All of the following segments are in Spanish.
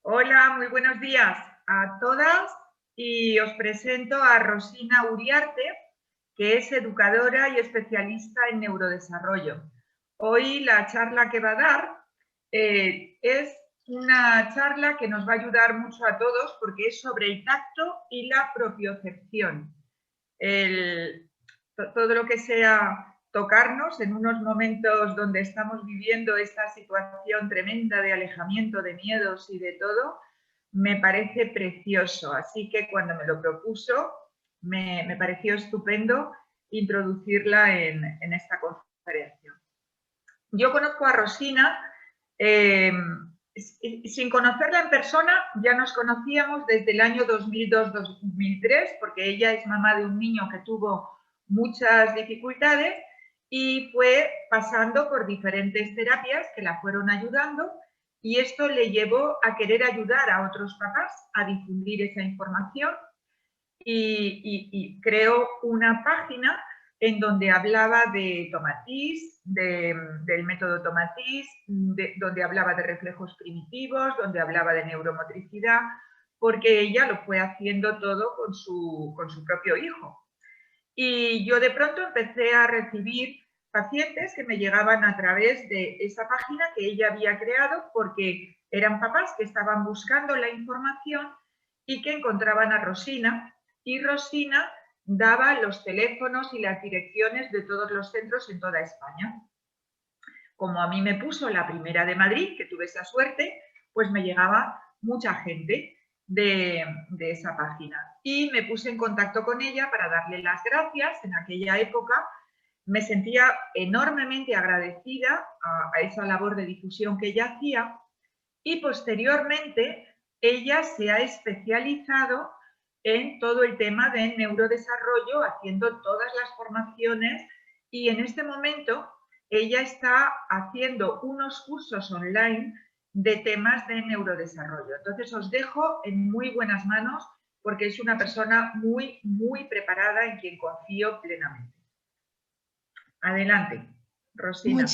Hola, muy buenos días a todas y os presento a Rosina Uriarte, que es educadora y especialista en neurodesarrollo. Hoy la charla que va a dar es una charla que nos va a ayudar mucho a todos porque es sobre el tacto y la propiocepción. Todo lo que sea tocarnos en unos momentos donde estamos viviendo esta situación tremenda de alejamiento, de miedos y de todo, me parece precioso. Así que cuando me lo propuso, me pareció estupendo introducirla en esta conferencia. Yo conozco a Rosina, sin conocerla en persona, ya nos conocíamos desde el año 2002-2003, porque ella es mamá de un niño que tuvo muchas dificultades y fue pasando por diferentes terapias que la fueron ayudando, y esto le llevó a querer ayudar a otros papás a difundir esa información y creó una página en donde hablaba de Tomatis, del método Tomatis, donde hablaba de reflejos primitivos, donde hablaba de neuromotricidad, porque ella lo fue haciendo todo con su propio hijo. Y yo de pronto empecé a recibir pacientes que me llegaban a través de esa página que ella había creado, porque eran papás que estaban buscando la información y que encontraban a Rosina, y Rosina daba los teléfonos y las direcciones de todos los centros en toda España. Como a mí me puso la primera de Madrid, que tuve esa suerte, pues me llegaba mucha gente de esa página. Y me puse en contacto con ella para darle las gracias. En aquella época me sentía enormemente agradecida a esa labor de difusión que ella hacía, y posteriormente ella se ha especializado en todo el tema de neurodesarrollo, haciendo todas las formaciones, y en este momento ella está haciendo unos cursos online de temas de neurodesarrollo. Entonces os dejo en muy buenas manos porque es una persona muy, muy preparada en quien confío plenamente. Adelante, Rosina.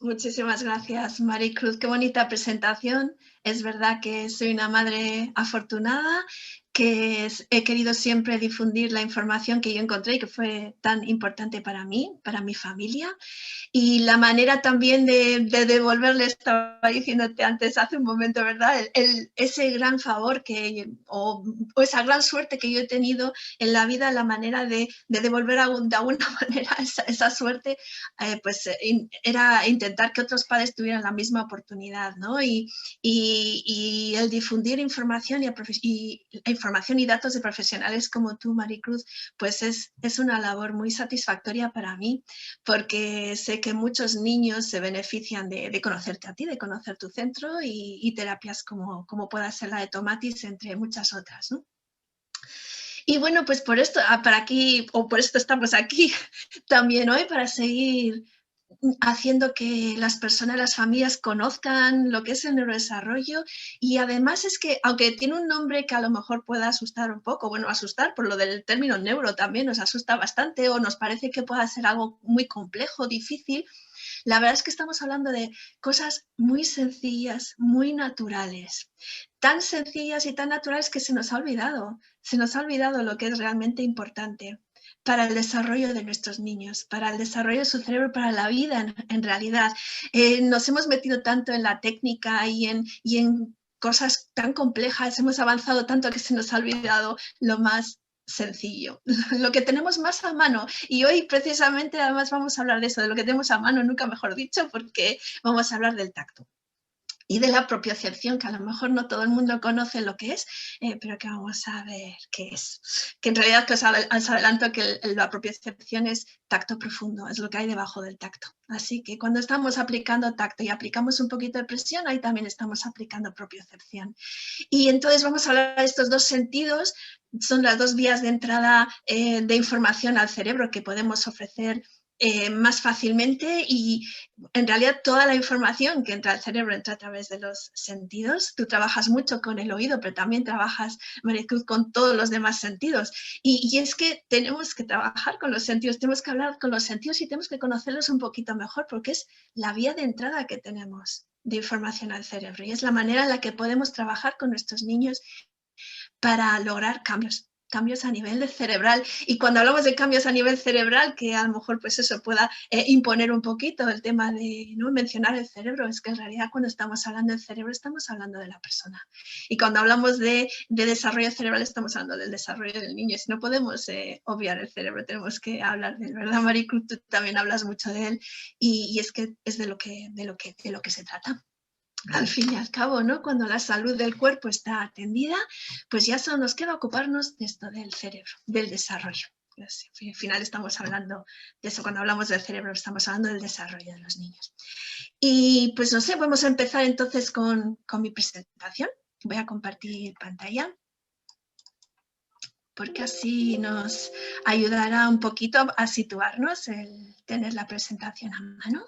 Muchísimas gracias, Maricruz. Qué bonita presentación. Es verdad que soy una madre afortunada, que he querido siempre difundir la información que yo encontré y que fue tan importante para mí, para mi familia. Y la manera también de devolverle, estaba diciéndote antes, hace un momento, ¿verdad? Ese gran favor o esa gran suerte que yo he tenido en la vida, la manera de devolver de alguna manera esa suerte, era intentar que otros padres tuvieran la misma oportunidad, ¿no? Y el difundir información información y datos de profesionales como tú, Maricruz, pues es una labor muy satisfactoria para mí, porque sé que muchos niños se benefician de conocerte a ti, de conocer tu centro y terapias como pueda ser la de Tomatis, entre muchas otras, ¿no? Y bueno, pues por esto estamos aquí también hoy, para seguir haciendo que las personas, las familias conozcan lo que es el neurodesarrollo. Y además es que, aunque tiene un nombre que a lo mejor pueda asustar un poco, bueno, asustar por lo del término neuro también nos asusta bastante, o nos parece que pueda ser algo muy complejo, difícil, la verdad es que estamos hablando de cosas muy sencillas, muy naturales, tan sencillas y tan naturales que se nos ha olvidado lo que es realmente importante para el desarrollo de nuestros niños, para el desarrollo de su cerebro, para la vida en realidad. Nos hemos metido tanto en la técnica y en cosas tan complejas, hemos avanzado tanto que se nos ha olvidado lo más sencillo, lo que tenemos más a mano. Y hoy precisamente además vamos a hablar de eso, de lo que tenemos a mano, nunca mejor dicho, porque vamos a hablar del tacto y de la propiocepción, que a lo mejor no todo el mundo conoce lo que es, pero que vamos a ver qué es. Que en realidad os adelanto que la propiocepción es tacto profundo, es lo que hay debajo del tacto. Así que cuando estamos aplicando tacto y aplicamos un poquito de presión, ahí también estamos aplicando propiocepción. Y entonces vamos a hablar de estos dos sentidos, son las dos vías de entrada de información al cerebro que podemos ofrecer más fácilmente, y en realidad toda la información que entra al cerebro entra a través de los sentidos. Tú trabajas mucho con el oído, pero también trabajas, Maricruz, con todos los demás sentidos. Y es que tenemos que trabajar con los sentidos, tenemos que hablar con los sentidos y tenemos que conocerlos un poquito mejor, porque es la vía de entrada que tenemos de información al cerebro y es la manera en la que podemos trabajar con nuestros niños para lograr cambios a nivel cerebral. Y cuando hablamos de cambios a nivel cerebral, que a lo mejor pues eso pueda imponer un poquito el tema de no mencionar el cerebro, es que en realidad cuando estamos hablando del cerebro estamos hablando de la persona. Y cuando hablamos de desarrollo cerebral estamos hablando del desarrollo del niño. Si no podemos obviar el cerebro, tenemos que hablar de él, ¿verdad, Maricruz? Tú también hablas mucho de él y es que es de lo que se trata. Al fin y al cabo, ¿no? Cuando la salud del cuerpo está atendida, pues ya solo nos queda ocuparnos de esto del cerebro, del desarrollo. Pues, al final estamos hablando de eso, cuando hablamos del cerebro estamos hablando del desarrollo de los niños. Y pues no sé, vamos a empezar entonces con mi presentación. Voy a compartir pantalla porque así nos ayudará un poquito a situarnos el tener la presentación a mano.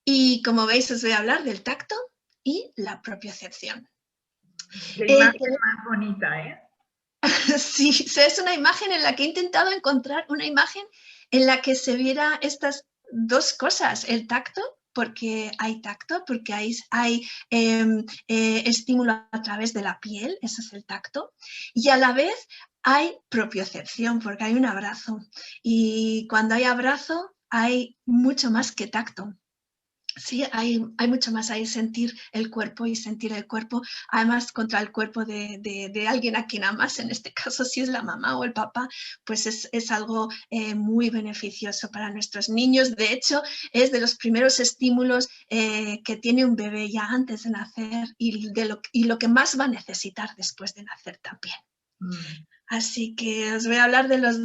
Y como veis, os voy a hablar del tacto y la propiocepción. La imagen más bonita, ¿eh? Sí, es una imagen en la que he intentado encontrar una imagen en la que se viera estas dos cosas, el tacto, porque hay tacto, porque hay estímulo a través de la piel, eso es el tacto, y a la vez hay propiocepción, porque hay un abrazo. Y cuando hay abrazo, hay mucho más que tacto. Sí, hay mucho más ahí, sentir el cuerpo y sentir el cuerpo, además contra el cuerpo de alguien a quien amas, en este caso si es la mamá o el papá, pues es algo muy beneficioso para nuestros niños. De hecho, es de los primeros estímulos que tiene un bebé ya antes de nacer y lo que más va a necesitar después de nacer también. Así que os voy a hablar de los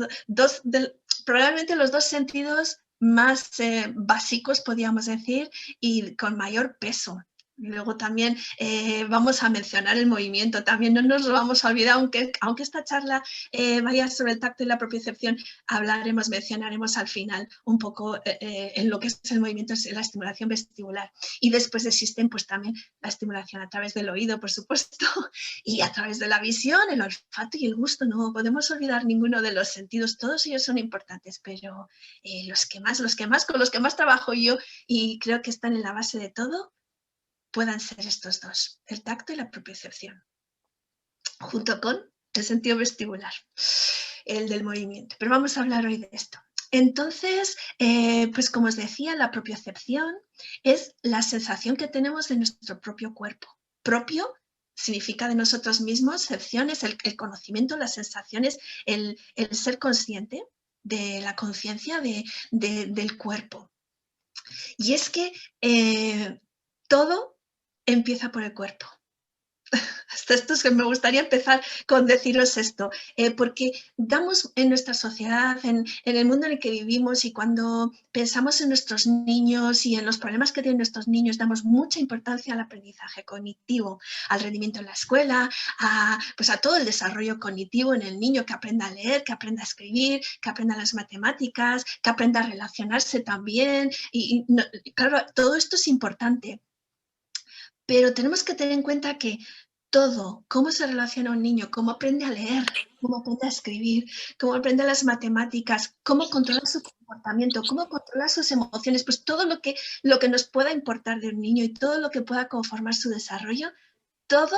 probablemente los dos sentidos más básicos, podríamos decir, y con mayor peso. Luego también vamos a mencionar el movimiento, también no nos lo vamos a olvidar, aunque esta charla vaya sobre el tacto y la propiocepción, mencionaremos al final un poco en lo que es el movimiento, la estimulación vestibular. Y después existen pues también la estimulación a través del oído, por supuesto, y a través de la visión, el olfato y el gusto. No podemos olvidar ninguno de los sentidos, todos ellos son importantes, pero con los que más trabajo yo y creo que están en la base de todo, puedan ser estos dos, el tacto y la propiocepción, junto con el sentido vestibular, el del movimiento. Pero vamos a hablar hoy de esto. Entonces, pues como os decía, la propiocepción es la sensación que tenemos de nuestro propio cuerpo. Propio significa de nosotros mismos, cepción es el conocimiento, las sensaciones, el ser consciente de la conciencia del cuerpo. Y es que todo empieza por el cuerpo. Esto es que me gustaría empezar con deciros esto, porque damos en nuestra sociedad, en el mundo en el que vivimos y cuando pensamos en nuestros niños y en los problemas que tienen nuestros niños, damos mucha importancia al aprendizaje cognitivo, al rendimiento en la escuela, pues a todo el desarrollo cognitivo en el niño, que aprenda a leer, que aprenda a escribir, que aprenda las matemáticas, que aprenda a relacionarse también. Y claro, todo esto es importante. Pero tenemos que tener en cuenta que todo, cómo se relaciona un niño, cómo aprende a leer, cómo aprende a escribir, cómo aprende las matemáticas, cómo controla su comportamiento, cómo controla sus emociones, pues todo lo que nos pueda importar de un niño y todo lo que pueda conformar su desarrollo, todo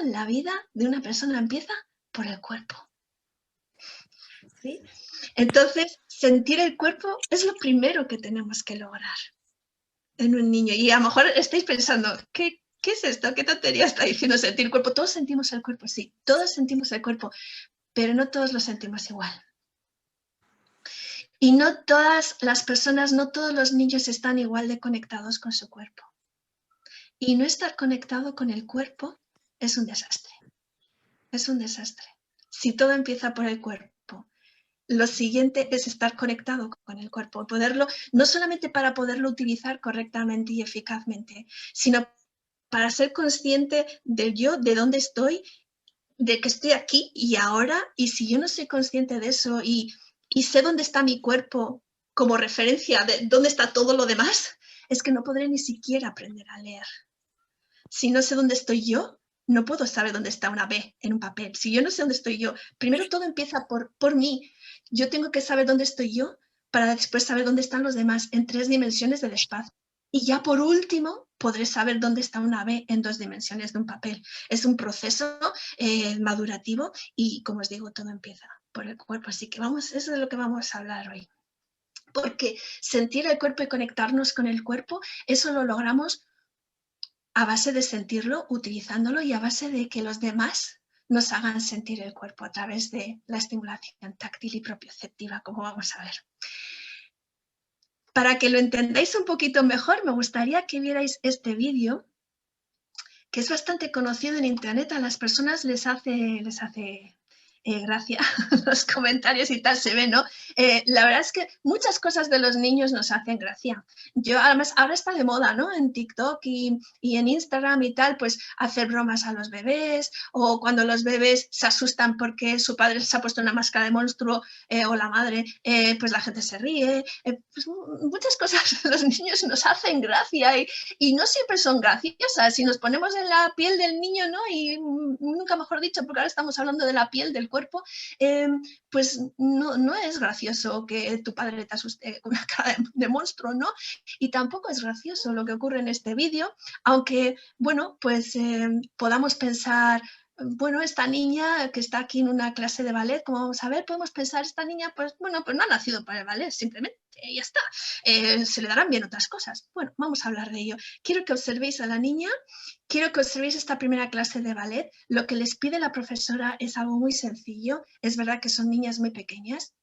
en la vida de una persona empieza por el cuerpo. ¿Sí? Entonces, sentir el cuerpo es lo primero que tenemos que lograr en un niño. Y a lo mejor estáis pensando, ¿qué es esto? ¿Qué tontería está diciendo sentir el cuerpo? Todos sentimos el cuerpo, sí, todos sentimos el cuerpo, pero no todos lo sentimos igual. Y no todas las personas, no todos los niños están igual de conectados con su cuerpo. Y no estar conectado con el cuerpo es un desastre. Es un desastre. Si todo empieza por el cuerpo, lo siguiente es estar conectado con el cuerpo, poderlo, no solamente para poderlo utilizar correctamente y eficazmente, sino para ser consciente de yo, de dónde estoy, de que estoy aquí y ahora, y si yo no soy consciente de eso y y sé dónde está mi cuerpo como referencia de dónde está todo lo demás, es que no podré ni siquiera aprender a leer. Si no sé dónde estoy yo, no puedo saber dónde está una B en un papel. Si yo no sé dónde estoy yo, primero todo empieza por mí. Yo tengo que saber dónde estoy yo para después saber dónde están los demás en 3 dimensiones del espacio. Y ya por último, podré saber dónde está una B en 2 dimensiones de un papel. Es un proceso madurativo y, como os digo, todo empieza por el cuerpo. Así que eso es de lo que vamos a hablar hoy. Porque sentir el cuerpo y conectarnos con el cuerpo, eso lo logramos a base de sentirlo, utilizándolo y a base de que los demás nos hagan sentir el cuerpo a través de la estimulación táctil y propioceptiva, como vamos a ver. Para que lo entendáis un poquito mejor, me gustaría que vierais este vídeo, que es bastante conocido en internet. A las personas les hace gracia los comentarios y tal, se ve, ¿no? La verdad es que muchas cosas de los niños nos hacen gracia. Yo, además, ahora está de moda, ¿no? En TikTok y en Instagram y tal, pues hacer bromas a los bebés, o cuando los bebés se asustan porque su padre se ha puesto una máscara de monstruo o la madre, pues la gente se ríe. Pues muchas cosas los niños nos hacen gracia y no siempre son graciosas. Si nos ponemos en la piel del niño, ¿no? Y nunca mejor dicho, porque ahora estamos hablando de la piel del cuerpo, pues no es gracioso que tu padre te asuste con una cara de monstruo, ¿no? Y tampoco es gracioso lo que ocurre en este vídeo, aunque, bueno, pues podamos pensar, bueno, esta niña que está aquí en una clase de ballet, como vamos a ver, podemos pensar, esta niña, pues bueno, pues no ha nacido para el ballet, simplemente, ya está. Se le darán bien otras cosas. Bueno, vamos a hablar de ello. Quiero que observéis a la niña, quiero que observéis esta primera clase de ballet. Lo que les pide la profesora es algo muy sencillo. Es verdad que son niñas muy pequeñas,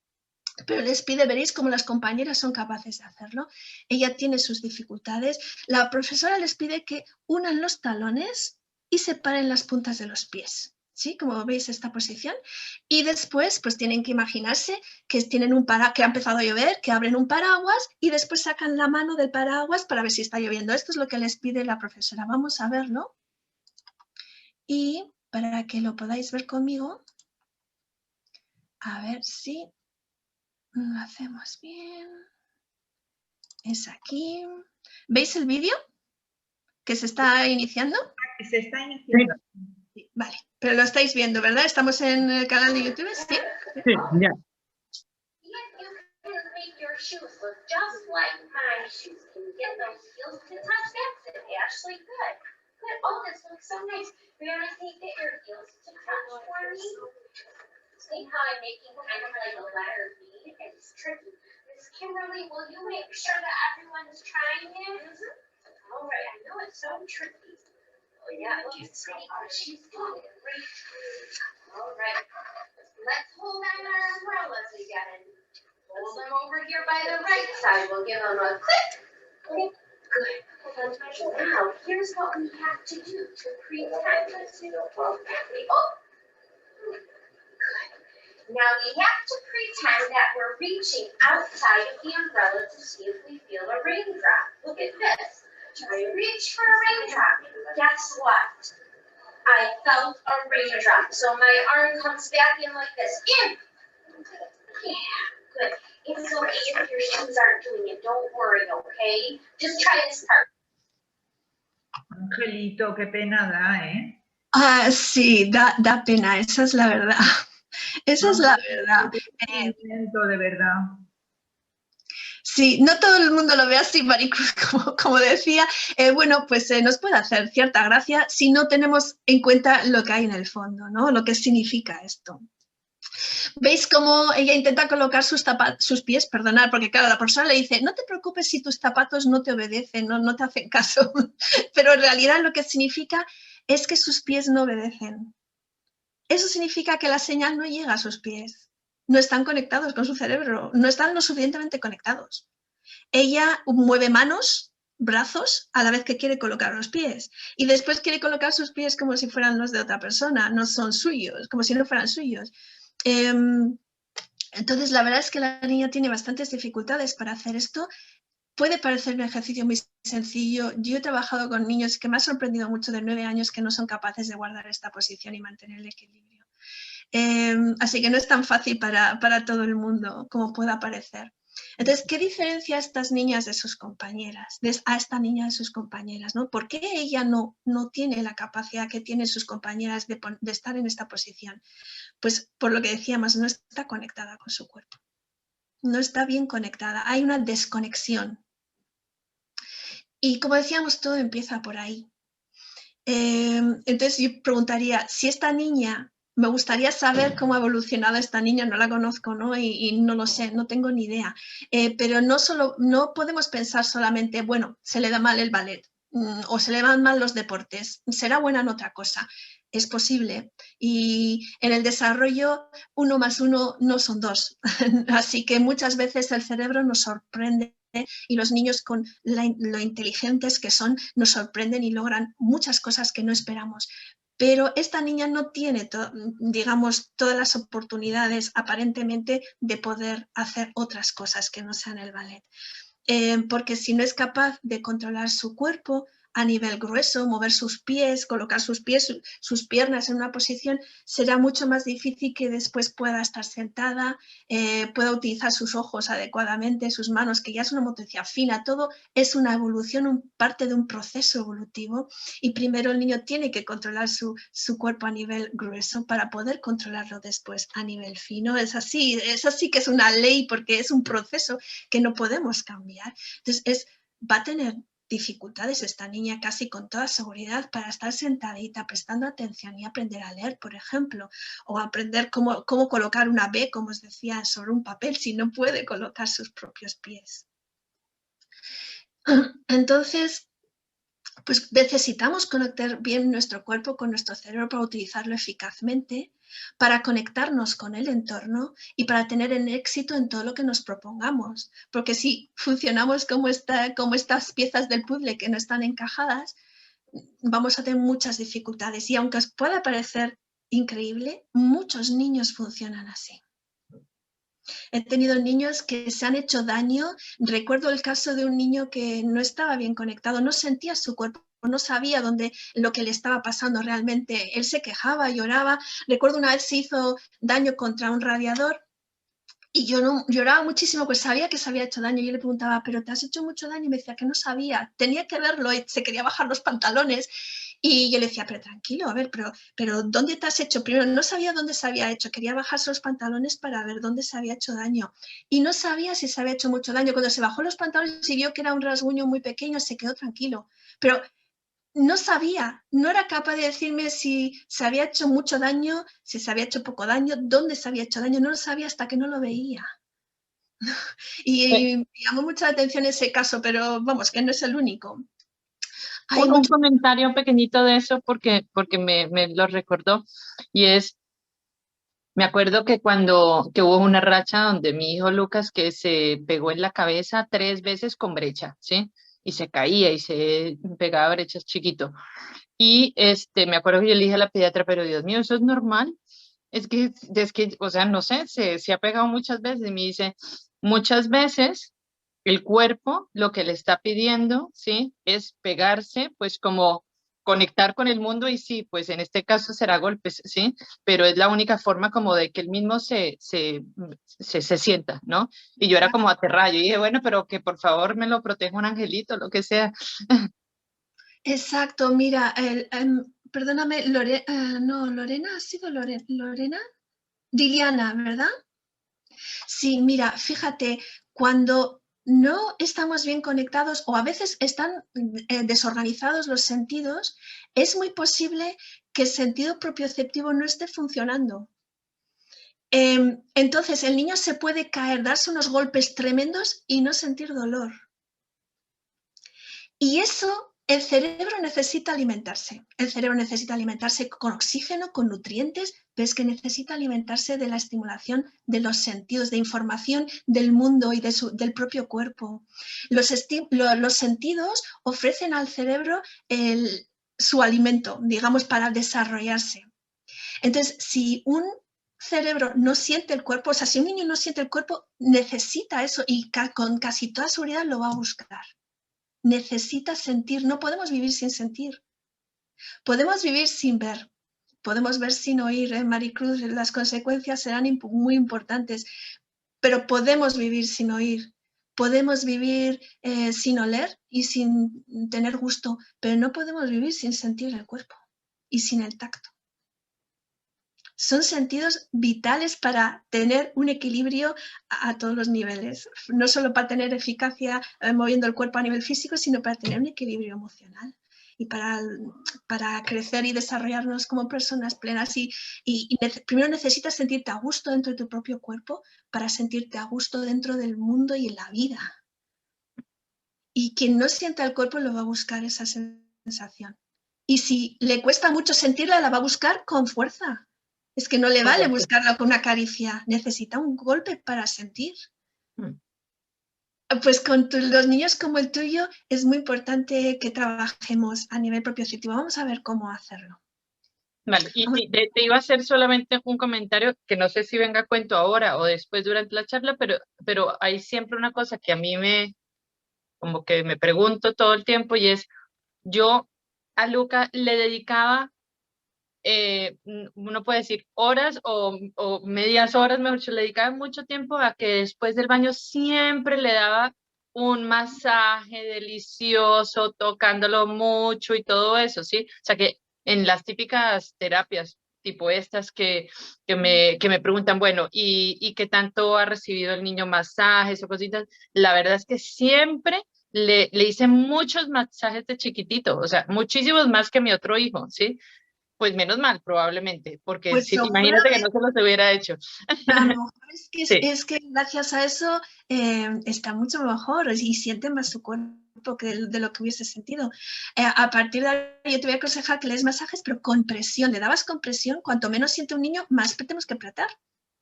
pero les pide, veréis cómo las compañeras son capaces de hacerlo. Ella tiene sus dificultades. La profesora les pide que unan los talones y separen las puntas de los pies. ¿Sí? Como veis esta posición. Y después, pues tienen que imaginarse que tienen que ha empezado a llover, que abren un paraguas y después sacan la mano del paraguas para ver si está lloviendo. Esto es lo que les pide la profesora. Vamos a verlo. Y para que lo podáis ver conmigo, a ver si lo hacemos bien. Es aquí. ¿Veis el vídeo que se está iniciando? Se está iniciando. Sí, vale, pero lo estáis viendo, ¿verdad? ¿Estamos en el canal de YouTube? Sí. Sí, ya. Kimberly, will you make sure that everyone's trying it? All right, I know it's so tricky. Oh, yeah, she's doing it great. All right, let's hold on our umbrellas again. Hold them over here by the right side. We'll give them a click. Good. Now, here's what we have to do to pretend. Oh. Now we have to pretend that we're reaching outside of the umbrella to see if we feel a raindrop. Look at this. I reach for a raindrop. Guess what? I felt a raindrop. So my arm comes back in like this. In. Yeah, good. It's okay if your shoes aren't doing it. Don't worry, okay? Just try this part. Angelito, qué pena da, ¿eh? Ah, sí, da pena, esa es la verdad. Esa es la verdad. De verdad. Sí, no todo el mundo lo ve así, Maricruz, como decía. Bueno, pues nos puede hacer cierta gracia si no tenemos en cuenta lo que hay en el fondo, ¿no? Lo que significa esto. ¿Veis cómo ella intenta colocar sus pies? Perdonad, porque claro, la profesora le dice, no te preocupes si tus zapatos no te obedecen, no te hacen caso. Pero en realidad lo que significa es que sus pies no obedecen. Eso significa que la señal no llega a sus pies. No están conectados con su cerebro, no están lo suficientemente conectados. Ella mueve manos, brazos, a la vez que quiere colocar los pies. Y después quiere colocar sus pies como si fueran los de otra persona, no son suyos, como si no fueran suyos. Entonces, la verdad es que la niña tiene bastantes dificultades para hacer esto. Puede parecer un ejercicio muy sencillo. Yo he trabajado con niños que me ha sorprendido mucho de 9 años que no son capaces de guardar esta posición y mantener el equilibrio. Así que no es tan fácil para todo el mundo como pueda parecer. Entonces, ¿qué diferencia a estas niñas de sus compañeras? A esta niña de sus compañeras, ¿no? ¿Por qué ella no tiene la capacidad que tienen sus compañeras de estar en esta posición? Pues por lo que decíamos, no está conectada con su cuerpo. No está bien conectada. Hay una desconexión. Y como decíamos, todo empieza por ahí. Entonces yo preguntaría, si esta niña, me gustaría saber cómo ha evolucionado esta niña, no la conozco, ¿no? Y no lo sé, no tengo ni idea. Pero no podemos pensar solamente, bueno, se le da mal el ballet o se le dan mal los deportes, será buena en otra cosa. Es posible. Y en el desarrollo, 1 más 1 no son 2. Así que muchas veces el cerebro nos sorprende y los niños con lo inteligentes que son nos sorprenden y logran muchas cosas que no esperamos. Pero esta niña no tiene, digamos, todas las oportunidades aparentemente de poder hacer otras cosas que no sean el ballet. Porque si no es capaz de controlar su cuerpo a nivel grueso, mover sus pies, colocar sus pies, sus piernas en una posición, será mucho más difícil que después pueda estar sentada, pueda utilizar sus ojos adecuadamente, sus manos, que ya es una motricidad fina. Todo es una evolución, parte de un proceso evolutivo, y primero el niño tiene que controlar su cuerpo a nivel grueso para poder controlarlo después a nivel fino. Es así que es una ley, porque es un proceso que no podemos cambiar. Entonces va a tener dificultades esta niña casi con toda seguridad para estar sentadita, prestando atención y aprender a leer, por ejemplo, o aprender cómo colocar una B, como os decía, sobre un papel, si no puede colocar sus propios pies. Entonces, pues necesitamos conectar bien nuestro cuerpo con nuestro cerebro para utilizarlo eficazmente, para conectarnos con el entorno y para tener éxito en todo lo que nos propongamos. Porque si funcionamos como estas piezas del puzzle que no están encajadas, vamos a tener muchas dificultades. Y aunque os pueda parecer increíble, muchos niños funcionan así. He tenido niños que se han hecho daño. Recuerdo el caso de un niño que no estaba bien conectado, no sentía su cuerpo, no sabía lo que le estaba pasando realmente. Él se quejaba, lloraba. Recuerdo una vez se hizo daño contra un radiador y yo lloraba muchísimo, pues sabía que se había hecho daño. Yo le preguntaba, ¿pero te has hecho mucho daño? Y me decía que no sabía, tenía que verlo y se quería bajar los pantalones. Y yo le decía, pero tranquilo, a ver, pero ¿dónde te has hecho? Primero, no sabía dónde se había hecho, quería bajarse los pantalones para ver dónde se había hecho daño. Y no sabía si se había hecho mucho daño. Cuando se bajó los pantalones y vio que era un rasguño muy pequeño, se quedó tranquilo. Pero no sabía, no era capaz de decirme si se había hecho mucho daño, si se había hecho poco daño, dónde se había hecho daño, no lo sabía hasta que no lo veía. Y me llamó mucha atención ese caso, pero vamos, que no es el único. Un comentario pequeñito de eso porque me lo recordó, y es, me acuerdo que que hubo una racha donde mi hijo Lucas que se pegó en la cabeza 3 veces con brecha, ¿sí? Y se caía y se pegaba brechas chiquito. Y me acuerdo que yo le dije a la pediatra, pero Dios mío, ¿eso es normal? Es que, o sea, no sé, se ha pegado muchas veces. Y me dice, muchas veces el cuerpo lo que le está pidiendo, ¿sí? Es pegarse, pues como conectar con el mundo, y sí, pues en este caso será golpes, ¿sí? Pero es la única forma como de que él mismo se sienta, ¿no? Y yo era como aterrada, yo dije, bueno, pero que por favor me lo proteja un angelito, lo que sea. Exacto, mira, perdóname, Lorena, ¿ha sido Lorena? Diliana, ¿verdad? Sí, mira, fíjate, cuando no estamos bien conectados o a veces están desorganizados los sentidos, es muy posible que el sentido propioceptivo no esté funcionando. Entonces el niño se puede caer, darse unos golpes tremendos y no sentir dolor. Y eso, el cerebro necesita alimentarse. El cerebro necesita alimentarse con oxígeno, con nutrientes, pero es que necesita alimentarse de la estimulación de los sentidos, de información del mundo y del propio cuerpo. Los sentidos ofrecen al cerebro su alimento, digamos, para desarrollarse. Entonces, si un cerebro no siente el cuerpo, o sea, si un niño no siente el cuerpo, necesita eso y con casi toda seguridad lo va a buscar. Necesita sentir, no podemos vivir sin sentir. Podemos vivir sin ver, podemos ver sin oír, Maricruz, las consecuencias serán muy importantes, pero podemos vivir sin oír, podemos vivir sin oler y sin tener gusto, pero no podemos vivir sin sentir el cuerpo y sin el tacto. Son sentidos vitales para tener un equilibrio a todos los niveles, no solo para tener eficacia moviendo el cuerpo a nivel físico, sino para tener un equilibrio emocional y para crecer y desarrollarnos como personas plenas. Primero necesitas sentirte a gusto dentro de tu propio cuerpo para sentirte a gusto dentro del mundo y en la vida. Y quien no sienta el cuerpo lo va a buscar esa sensación. Y si le cuesta mucho sentirla, la va a buscar con fuerza. Es que no le vale buscarlo con una caricia, necesita un golpe para sentir. Pues con los niños como el tuyo es muy importante que trabajemos a nivel propioceptivo. Vamos a ver cómo hacerlo. Vale, y te iba a hacer solamente un comentario que no sé si venga a cuento ahora o después durante la charla, pero hay siempre una cosa que a mí como que me pregunto todo el tiempo, y es, yo a Luca le dedicaba, uno puede decir horas o medias horas, mejor dicho, le dedicaba mucho tiempo a que después del baño siempre le daba un masaje delicioso, tocándolo mucho y todo eso, ¿sí? O sea que en las típicas terapias tipo estas que me preguntan, bueno, ¿y qué tanto ha recibido el niño masajes o cositas? La verdad es que siempre le hice muchos masajes de chiquitito, o sea, muchísimos más que mi otro hijo, ¿sí? Pues menos mal, probablemente, porque Pues si, imagínate que no se los hubiera hecho. A lo mejor Sí. es que gracias a eso está mucho mejor y siente más su cuerpo que de lo que hubiese sentido. A partir de ahí yo te voy a aconsejar que le des masajes, pero con presión. Le dabas con presión, cuanto menos siente un niño, más tenemos que apretar.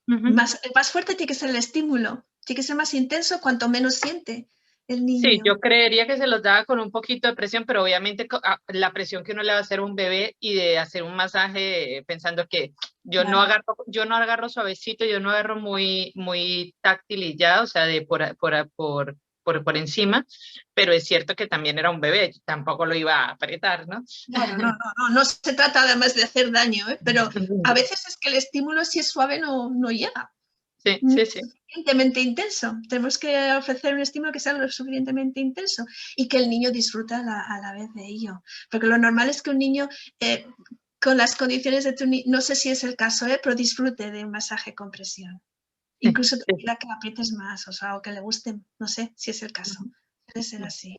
Más fuerte tiene que ser el estímulo, tiene que ser más intenso cuanto menos siente el niño. Sí, yo creería que se los daba con un poquito de presión, pero obviamente la presión que uno le va a hacer a un bebé y de hacer un masaje pensando que yo no agarro suavecito, yo no agarro muy táctil y ya, o sea, de por encima, pero es cierto que también era un bebé, tampoco lo iba a apretar, ¿no? Claro, no se trata además de hacer daño, pero a veces es que el estímulo, si es suave, no llega. Sí. Suficientemente intenso. Tenemos que ofrecer un estímulo que sea lo suficientemente intenso y que el niño disfrute a la vez de ello. Porque lo normal es que un niño, con las condiciones de tu niño, no sé si es el caso, pero disfrute de un masaje con presión. Incluso te pida que aprietes más, o que le guste, no sé si es el caso. Debe ser así.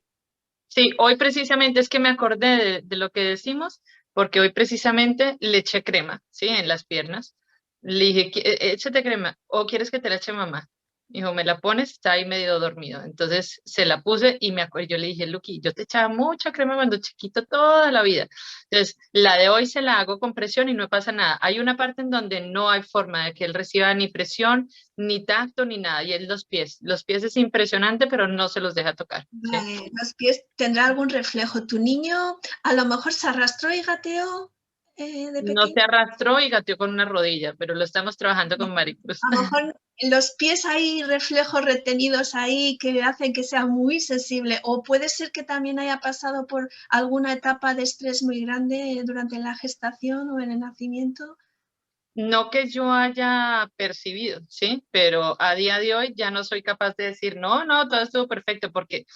Sí, hoy precisamente es que me acordé de lo que decimos, porque hoy precisamente le eché crema, ¿sí? En las piernas. Le dije, échate crema, o quieres que te la eche mamá. Dijo, me la pones, está ahí medio dormido. Entonces se la puse y me acuerdo, yo le dije, Luqui, yo te echaba mucha crema cuando chiquito toda la vida. Entonces, la de hoy se la hago con presión y no pasa nada. Hay una parte en donde no hay forma de que él reciba ni presión, ni tacto, ni nada, y es los pies. Los pies es impresionante, pero no se los deja tocar. ¿Sí? Los pies tendrá algún reflejo. Tu niño a lo mejor se arrastró y gateó de pequeño. No se arrastró y gateó con una rodilla, pero lo estamos trabajando con Maricruz. A lo mejor en los pies hay reflejos retenidos ahí que hacen que sea muy sensible, o puede ser que también haya pasado por alguna etapa de estrés muy grande durante la gestación o en el nacimiento. No que yo haya percibido, ¿sí? Pero a día de hoy ya no soy capaz de decir, no, todo estuvo perfecto, porque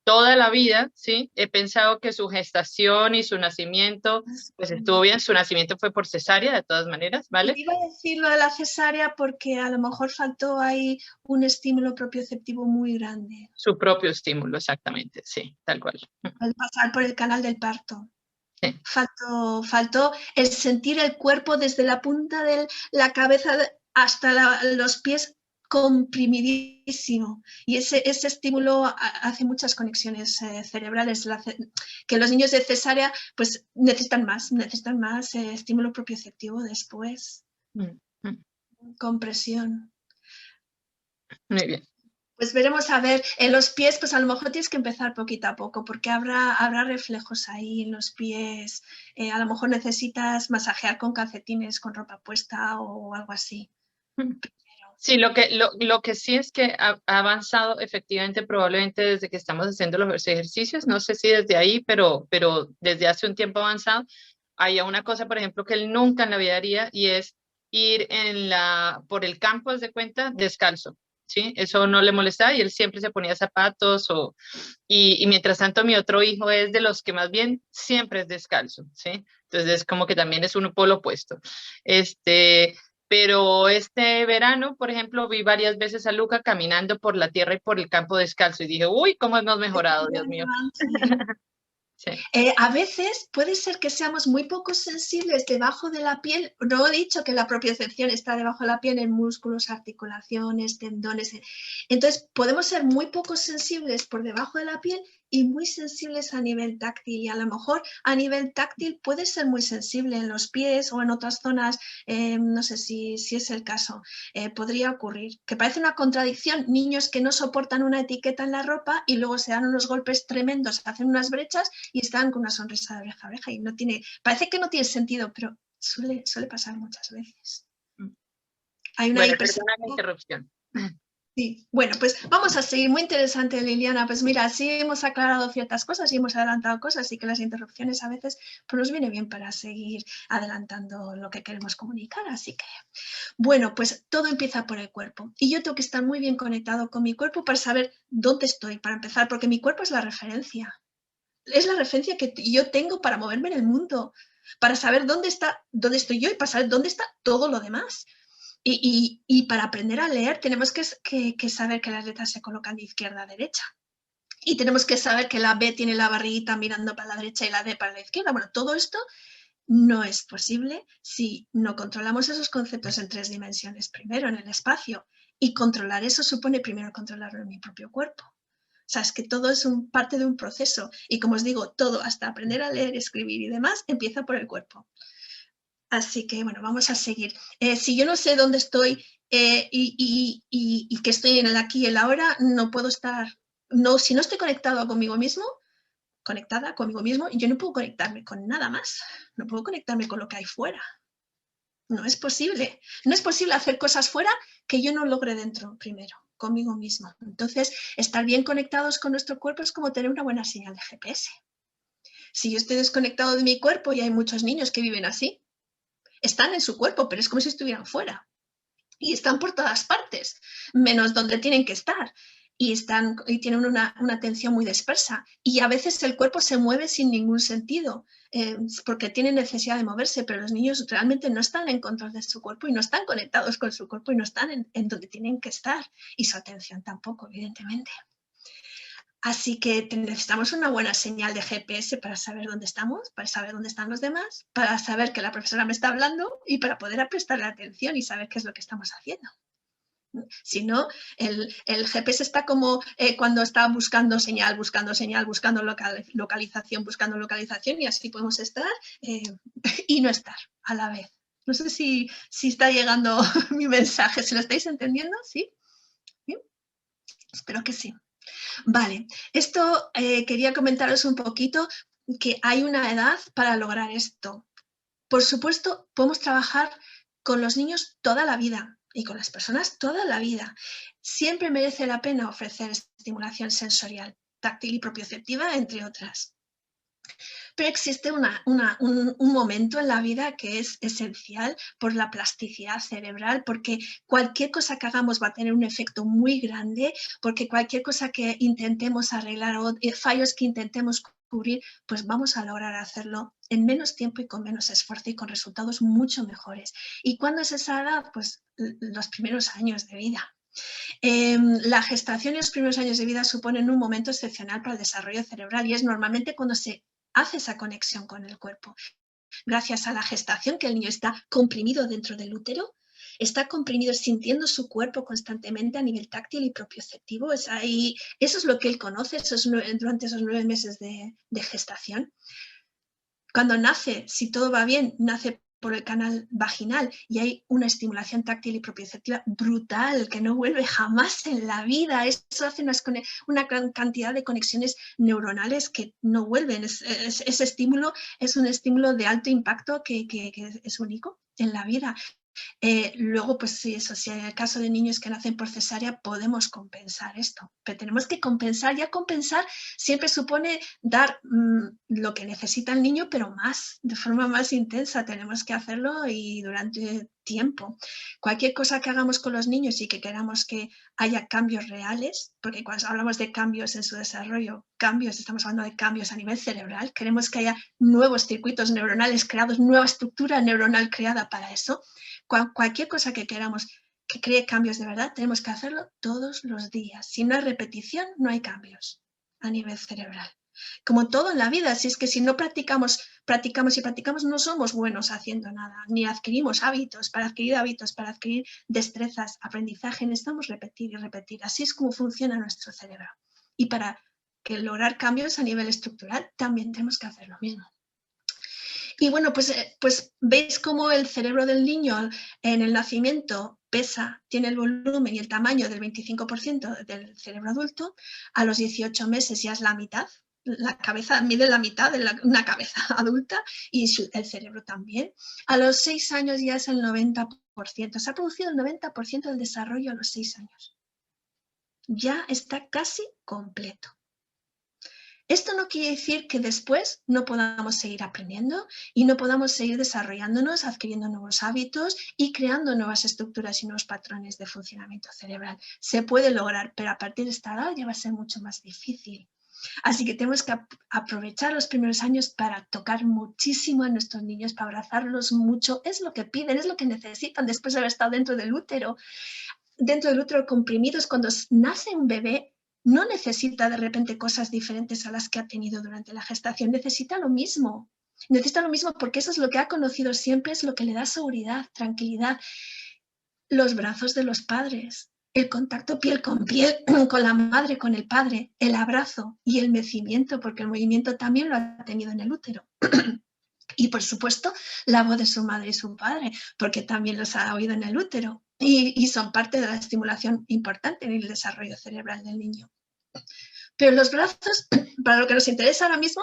toda la vida, ¿sí? He pensado que su gestación y su nacimiento, pues estuvo bien. Su nacimiento fue por cesárea, de todas maneras, ¿vale? Iba a decir lo de la cesárea porque a lo mejor faltó ahí un estímulo propioceptivo muy grande. Su propio estímulo, exactamente, sí, tal cual. Al pasar por el canal del parto. Sí. Faltó el sentir el cuerpo desde la punta de la cabeza hasta los pies comprimidísimo. Y ese estímulo hace muchas conexiones cerebrales, que los niños de cesárea pues necesitan más estímulo propioceptivo después, con presión. Muy bien. Pues veremos a ver, en los pies pues a lo mejor tienes que empezar poquito a poco porque habrá reflejos ahí en los pies, a lo mejor necesitas masajear con calcetines, con ropa puesta o algo así. Sí, lo que sí es que ha avanzado efectivamente probablemente desde que estamos haciendo los ejercicios, no sé si desde ahí, pero desde hace un tiempo avanzado, había una cosa, por ejemplo, que él nunca en la vida haría, y es ir por el campo, haz de cuenta, descalzo, ¿sí? Eso no le molestaba y él siempre se ponía zapatos y mientras tanto mi otro hijo es de los que más bien siempre es descalzo, ¿sí? Entonces es como que también es un polo opuesto. Pero este verano, por ejemplo, vi varias veces a Luca caminando por la tierra y por el campo descalzo y dije, uy, cómo hemos mejorado, Dios mío. Sí. A veces puede ser que seamos muy poco sensibles debajo de la piel. No he dicho que la propiocepción está debajo de la piel en músculos, articulaciones, tendones. Entonces, podemos ser muy poco sensibles por debajo de la piel y muy sensibles a nivel táctil. Y a lo mejor a nivel táctil puede ser muy sensible en los pies o en otras zonas, no sé si es el caso. Podría ocurrir. Que parece una contradicción. Niños que no soportan una etiqueta en la ropa y luego se dan unos golpes tremendos, hacen unas brechas y están con una sonrisa de oreja a oreja y no tiene, parece que no tiene sentido, pero suele pasar muchas veces. Hay una Bueno, perdona la interrupción. Sí. Bueno, pues vamos a seguir. Muy interesante, Liliana. Pues mira, sí hemos aclarado ciertas cosas y hemos adelantado cosas y que las interrupciones a veces pues nos viene bien para seguir adelantando lo que queremos comunicar. Así que, bueno, pues todo empieza por el cuerpo. Y yo tengo que estar muy bien conectado con mi cuerpo para saber dónde estoy, para empezar, porque mi cuerpo es la referencia. Es la referencia que yo tengo para moverme en el mundo, para saber dónde estoy yo y para saber dónde está todo lo demás. Y para aprender a leer tenemos que saber que las letras se colocan de izquierda a derecha. Y tenemos que saber que la B tiene la barriguita mirando para la derecha y la D para la izquierda. Bueno, todo esto no es posible si no controlamos esos conceptos en 3 dimensiones primero, en el espacio. Y controlar eso supone primero controlarlo en mi propio cuerpo. O sea, es que todo es parte de un proceso. Y como os digo, todo, hasta aprender a leer, escribir y demás, empieza por el cuerpo. Así que, bueno, vamos a seguir. Si yo no sé dónde estoy y que estoy en el aquí y el ahora, no puedo estar... No, si no estoy conectado conmigo mismo, conectada conmigo mismo, yo no puedo conectarme con nada más. No puedo conectarme con lo que hay fuera. No es posible. No es posible hacer cosas fuera que yo no logre dentro primero, conmigo mismo. Entonces, estar bien conectados con nuestro cuerpo es como tener una buena señal de GPS. Si yo estoy desconectado de mi cuerpo, y hay muchos niños que viven así, están en su cuerpo, pero es como si estuvieran fuera. Y están por todas partes, menos donde tienen que estar. Y tienen una atención muy dispersa. Y a veces el cuerpo se mueve sin ningún sentido, porque tienen necesidad de moverse, pero los niños realmente no están en control de su cuerpo y no están conectados con su cuerpo y no están en donde tienen que estar. Y su atención tampoco, evidentemente. Así que necesitamos una buena señal de GPS para saber dónde estamos, para saber dónde están los demás, para saber que la profesora me está hablando y para poder prestarle atención y saber qué es lo que estamos haciendo. Si no, el GPS está como cuando está buscando señal, buscando localización y así podemos estar y no estar a la vez. No sé si está llegando mi mensaje, ¿se lo estáis entendiendo? ¿Sí? ¿Sí? Espero que sí. Vale, esto quería comentaros un poquito que hay una edad para lograr esto. Por supuesto, podemos trabajar con los niños toda la vida y con las personas toda la vida. Siempre merece la pena ofrecer estimulación sensorial, táctil y propioceptiva, entre otras. Pero existe un momento en la vida que es esencial por la plasticidad cerebral, porque cualquier cosa que hagamos va a tener un efecto muy grande, porque cualquier cosa que intentemos arreglar o fallos que intentemos cubrir, pues vamos a lograr hacerlo en menos tiempo y con menos esfuerzo y con resultados mucho mejores. ¿Y cuándo es esa edad? Pues los primeros años de vida. La gestación y los primeros años de vida suponen un momento excepcional para el desarrollo cerebral y es normalmente cuando se hace esa conexión con el cuerpo. Gracias a la gestación, que el niño está comprimido dentro del útero, está comprimido sintiendo su cuerpo constantemente a nivel táctil y propioceptivo. Eso es lo que él conoce durante esos 9 meses de gestación. Cuando nace, si todo va bien, nace por el canal vaginal y hay una estimulación táctil y propioceptiva brutal que no vuelve jamás en la vida. Eso hace una cantidad de conexiones neuronales que no vuelven. Ese estímulo es un estímulo de alto impacto que es único en la vida. Luego, pues sí, eso, si en el caso de niños que nacen por cesárea, podemos compensar esto, pero tenemos que compensar. Ya compensar siempre supone dar lo que necesita el niño, pero más, de forma más intensa. Tenemos que hacerlo y durante tiempo. Cualquier cosa que hagamos con los niños y que queramos que haya cambios reales, porque cuando hablamos de cambios en su desarrollo, estamos hablando de cambios a nivel cerebral, queremos que haya nuevos circuitos neuronales creados, nueva estructura neuronal creada para eso. Cualquier cosa que queramos que cree cambios de verdad, tenemos que hacerlo todos los días. Si no hay repetición, no hay cambios a nivel cerebral. Como todo en la vida, si es que si no practicamos, no somos buenos haciendo nada, ni adquirimos hábitos. Para adquirir destrezas, aprendizaje, necesitamos repetir y repetir. Así es como funciona nuestro cerebro. Y para lograr cambios a nivel estructural, también tenemos que hacer lo mismo. Y bueno, pues veis cómo el cerebro del niño en el nacimiento tiene el volumen y el tamaño del 25% del cerebro adulto. A los 18 meses ya es la mitad. La cabeza mide la mitad de una cabeza adulta y el cerebro también. A los 6 años ya es el 90%. Se ha producido el 90% del desarrollo a los 6 años. Ya está casi completo. Esto no quiere decir que después no podamos seguir aprendiendo y no podamos seguir desarrollándonos, adquiriendo nuevos hábitos y creando nuevas estructuras y nuevos patrones de funcionamiento cerebral. Se puede lograr, pero a partir de esta edad ya va a ser mucho más difícil. Así que tenemos que aprovechar los primeros años para tocar muchísimo a nuestros niños, para abrazarlos mucho. Es lo que piden, es lo que necesitan después de haber estado dentro del útero. Dentro del útero comprimidos, cuando nace un bebé, no necesita de repente cosas diferentes a las que ha tenido durante la gestación, necesita lo mismo. Necesita lo mismo porque eso es lo que ha conocido siempre, es lo que le da seguridad, tranquilidad. Los brazos de los padres, el contacto piel con la madre, con el padre, el abrazo y el mecimiento, porque el movimiento también lo ha tenido en el útero. Y por supuesto, la voz de su madre y su padre, porque también los ha oído en el útero y son parte de la estimulación importante en el desarrollo cerebral del niño. Pero los brazos, para lo que nos interesa ahora mismo,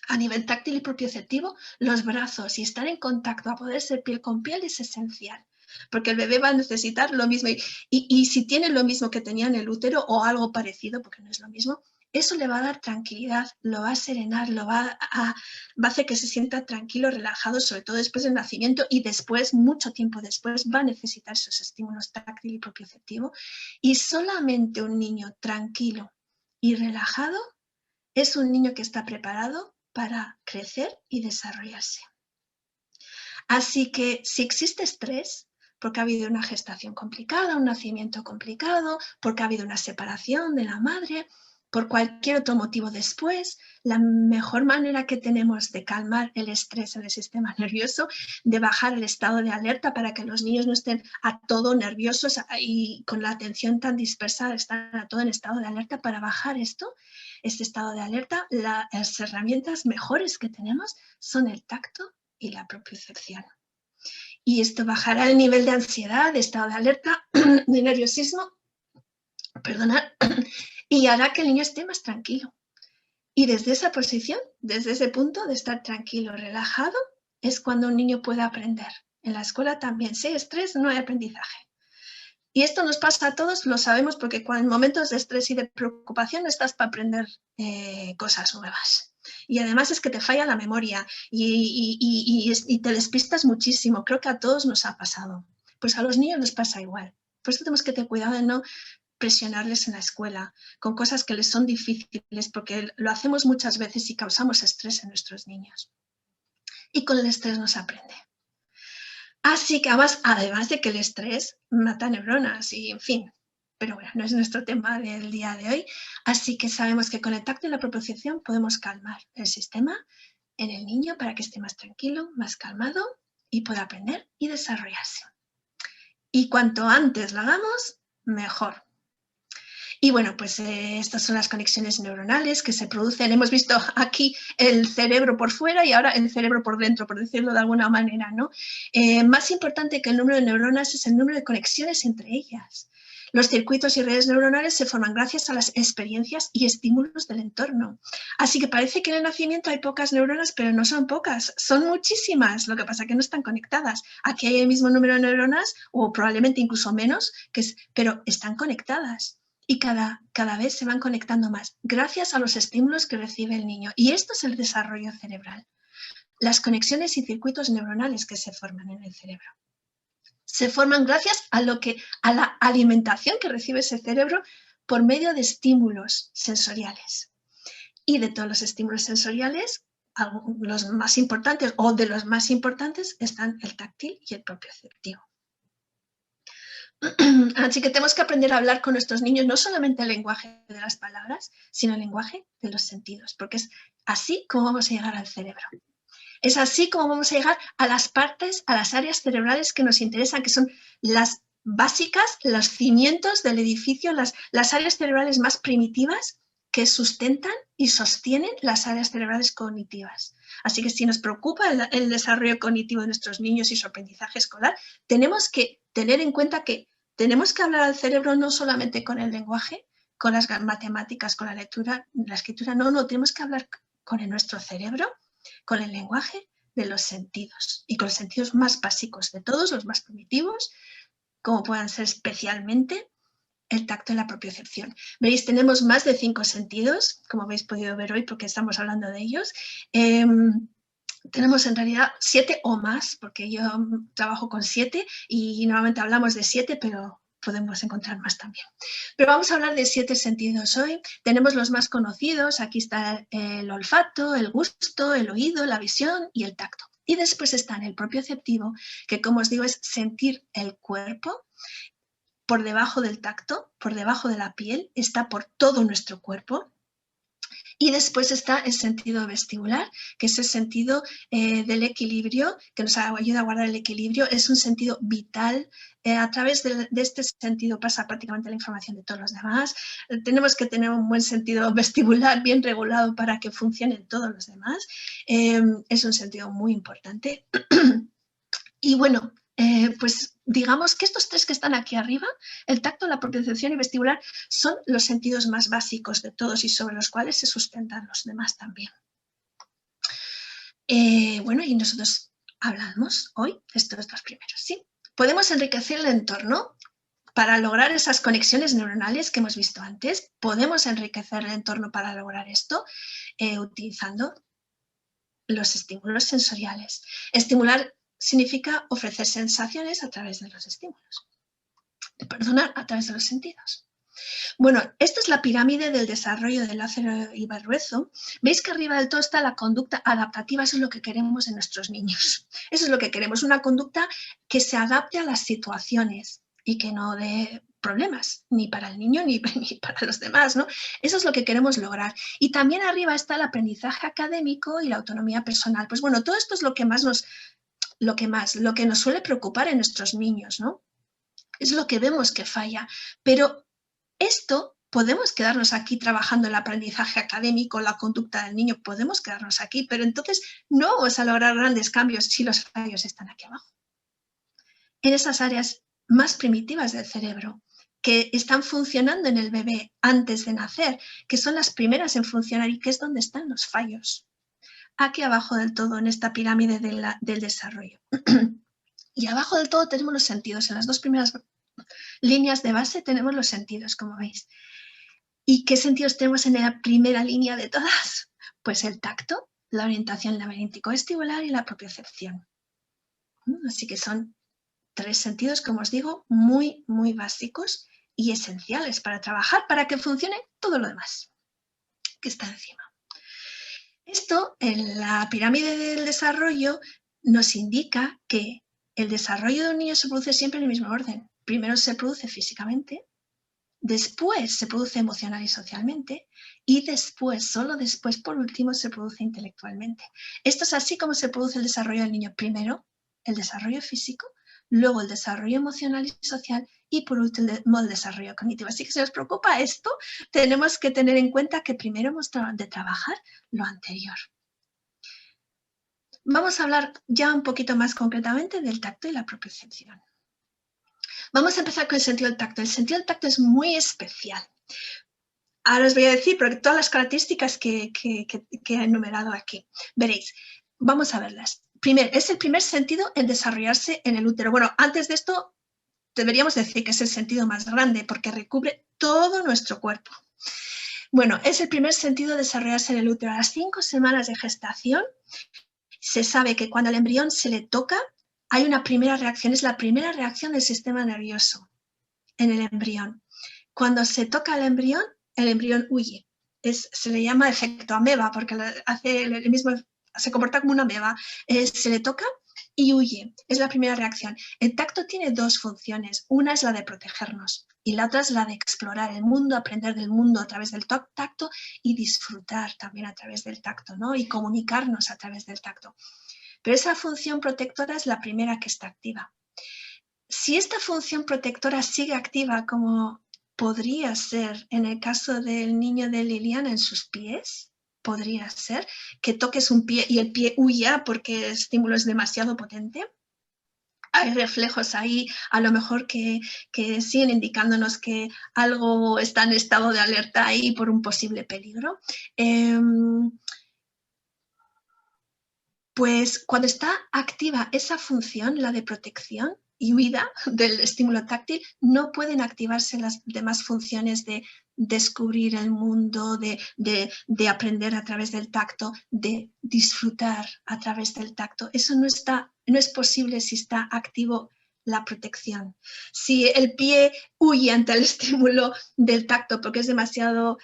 a nivel táctil y propioceptivo, los brazos y estar en contacto, a poder ser piel con piel, es esencial. Porque el bebé va a necesitar lo mismo. Y si tiene lo mismo que tenía en el útero o algo parecido, porque no es lo mismo, eso le va a dar tranquilidad, lo va a serenar, va a hacer que se sienta tranquilo, relajado, sobre todo después del nacimiento y después, mucho tiempo después, va a necesitar esos estímulos táctil y propioceptivo. Y solamente un niño tranquilo y relajado es un niño que está preparado para crecer y desarrollarse. Así que si existe estrés, porque ha habido una gestación complicada, un nacimiento complicado, porque ha habido una separación de la madre, por cualquier otro motivo después, la mejor manera que tenemos de calmar el estrés en el sistema nervioso, de bajar el estado de alerta para que los niños no estén a todo nerviosos y con la atención tan dispersa, están a todo en estado de alerta, para bajar este estado de alerta, las herramientas mejores que tenemos son el tacto y la propiocepción. Y esto bajará el nivel de ansiedad, de estado de alerta, de nerviosismo, y hará que el niño esté más tranquilo. Y desde esa posición, desde ese punto de estar tranquilo, relajado, es cuando un niño puede aprender. En la escuela también, si hay estrés, no hay aprendizaje. Y esto nos pasa a todos, lo sabemos, porque en momentos de estrés y de preocupación estás para aprender cosas nuevas. Y además es que te falla la memoria y te despistas muchísimo. Creo que a todos nos ha pasado. Pues a los niños les pasa igual. Por eso tenemos que tener cuidado de no presionarles en la escuela con cosas que les son difíciles, porque lo hacemos muchas veces y causamos estrés en nuestros niños. Y con el estrés no se aprende. Así que además de que el estrés mata neuronas y en fin, pero bueno, no es nuestro tema del día de hoy. Así que sabemos que con el tacto y la propiocepción podemos calmar el sistema en el niño para que esté más tranquilo, más calmado y pueda aprender y desarrollarse. Y cuanto antes lo hagamos, mejor. Y bueno, pues estas son las conexiones neuronales que se producen. Hemos visto aquí el cerebro por fuera y ahora el cerebro por dentro, por decirlo de alguna manera, ¿no? Más importante que el número de neuronas es el número de conexiones entre ellas. Los circuitos y redes neuronales se forman gracias a las experiencias y estímulos del entorno. Así que parece que en el nacimiento hay pocas neuronas, pero no son pocas, son muchísimas. Lo que pasa es que no están conectadas. Aquí hay el mismo número de neuronas, o probablemente incluso menos, pero están conectadas. Y cada vez se van conectando más, gracias a los estímulos que recibe el niño. Y esto es el desarrollo cerebral. Las conexiones y circuitos neuronales que se forman en el cerebro. Se forman gracias a la alimentación que recibe ese cerebro por medio de estímulos sensoriales. Y de todos los estímulos sensoriales, los más importantes o de los más importantes están el táctil y el propioceptivo. Así que tenemos que aprender a hablar con nuestros niños no solamente el lenguaje de las palabras, sino el lenguaje de los sentidos, porque es así como vamos a llegar al cerebro. Es así como vamos a llegar a las partes, a las áreas cerebrales que nos interesan, que son las básicas, los cimientos del edificio, las áreas cerebrales más primitivas que sustentan y sostienen las áreas cerebrales cognitivas. Así que si nos preocupa el desarrollo cognitivo de nuestros niños y su aprendizaje escolar, tenemos que tener en cuenta que tenemos que hablar al cerebro no solamente con el lenguaje, con las matemáticas, con la lectura, la escritura, no, tenemos que hablar con nuestro cerebro, con el lenguaje de los sentidos y con los sentidos más básicos de todos, los más primitivos, como puedan ser especialmente el tacto y la propiocepción. Veis, tenemos más de 5 sentidos, como habéis podido ver hoy porque estamos hablando de ellos. Tenemos en realidad 7 o más, porque yo trabajo con 7 y normalmente hablamos de 7, pero podemos encontrar más también. Pero vamos a hablar de 7 sentidos hoy. Tenemos los más conocidos, aquí está el olfato, el gusto, el oído, la visión y el tacto. Y después está el propioceptivo, que como os digo es sentir el cuerpo por debajo del tacto, por debajo de la piel, está por todo nuestro cuerpo. Y después está el sentido vestibular, que es el sentido del equilibrio, que nos ayuda a guardar el equilibrio. Es un sentido vital. A través de este sentido pasa prácticamente la información de todos los demás. Tenemos que tener un buen sentido vestibular bien regulado para que funcionen todos los demás. Es un sentido muy importante. Y bueno, pues digamos que estos 3 que están aquí arriba, el tacto, la propiocepción y vestibular, son los sentidos más básicos de todos y sobre los cuales se sustentan los demás también. Bueno, y nosotros hablamos hoy de estos 2 primeros, ¿sí? Podemos enriquecer el entorno para lograr esas conexiones neuronales que hemos visto antes. Podemos enriquecer el entorno para lograr esto utilizando los estímulos sensoriales. Estimular significa ofrecer sensaciones a través de los estímulos. Perdonar, a través de los sentidos. Bueno, esta es la pirámide del desarrollo de Lázaro Ibarruezo. Veis que arriba del todo está la conducta adaptativa, eso es lo que queremos en nuestros niños. Eso es lo que queremos, una conducta que se adapte a las situaciones y que no dé problemas, ni para el niño ni para los demás, ¿no? Eso es lo que queremos lograr. Y también arriba está el aprendizaje académico y la autonomía personal. Pues bueno, todo esto es lo que nos suele preocupar en nuestros niños, ¿no? Es lo que vemos que falla, pero esto podemos quedarnos aquí trabajando el aprendizaje académico, la conducta del niño, podemos quedarnos aquí, pero entonces no vamos a lograr grandes cambios si los fallos están aquí abajo. En esas áreas más primitivas del cerebro, que están funcionando en el bebé antes de nacer, que son las primeras en funcionar y que es donde están los fallos. Aquí abajo del todo, en esta pirámide del desarrollo. Y abajo del todo tenemos los sentidos. En las 2 primeras líneas de base tenemos los sentidos, como veis. ¿Y qué sentidos tenemos en la primera línea de todas? Pues el tacto, la orientación laberíntico-vestibular y la propiocepción. Así que son 3 sentidos, como os digo, muy, muy básicos y esenciales para trabajar, para que funcione todo lo demás que está encima. Esto, en la pirámide del desarrollo, nos indica que el desarrollo de un niño se produce siempre en el mismo orden. Primero se produce físicamente, después se produce emocional y socialmente y después, solo después, por último, se produce intelectualmente. Esto es así como se produce el desarrollo del niño. Primero, el desarrollo físico, luego el desarrollo emocional y social y por último el desarrollo cognitivo. Así que si nos preocupa esto, tenemos que tener en cuenta que primero hemos de trabajar lo anterior. Vamos a hablar ya un poquito más concretamente del tacto y la propiocepción. Vamos a empezar con el sentido del tacto. El sentido del tacto es muy especial. Ahora os voy a decir porque todas las características que he enumerado aquí. Veréis, vamos a verlas. Primero, es el primer sentido en desarrollarse en el útero. Bueno, antes de esto deberíamos decir que es el sentido más grande porque recubre todo nuestro cuerpo. Bueno, es el primer sentido desarrollarse en el útero. A las 5 semanas de gestación se sabe que cuando al embrión se le toca, hay una primera reacción, es la primera reacción del sistema nervioso en el embrión. Cuando se toca al embrión, el embrión huye. Se le llama efecto ameba porque hace el mismo, se comporta como una ameba. Se le toca y huye. Es la primera reacción. El tacto tiene dos funciones. Una es la de protegernos y la otra es la de explorar el mundo, aprender del mundo a través del tacto y disfrutar también a través del tacto, ¿no? Y comunicarnos a través del tacto. Pero esa función protectora es la primera que está activa. Si esta función protectora sigue activa como podría ser en el caso del niño de Liliana en sus pies, podría ser que toques un pie y el pie huya porque el estímulo es demasiado potente. Hay reflejos ahí, a lo mejor que siguen indicándonos que algo está en estado de alerta ahí por un posible peligro. Pues cuando está activa esa función, la de protección y huida del estímulo táctil, no pueden activarse las demás funciones de descubrir el mundo, de aprender a través del tacto, de disfrutar a través del tacto. Eso no es posible si está activo la protección. Si el pie huye ante el estímulo del tacto porque es demasiado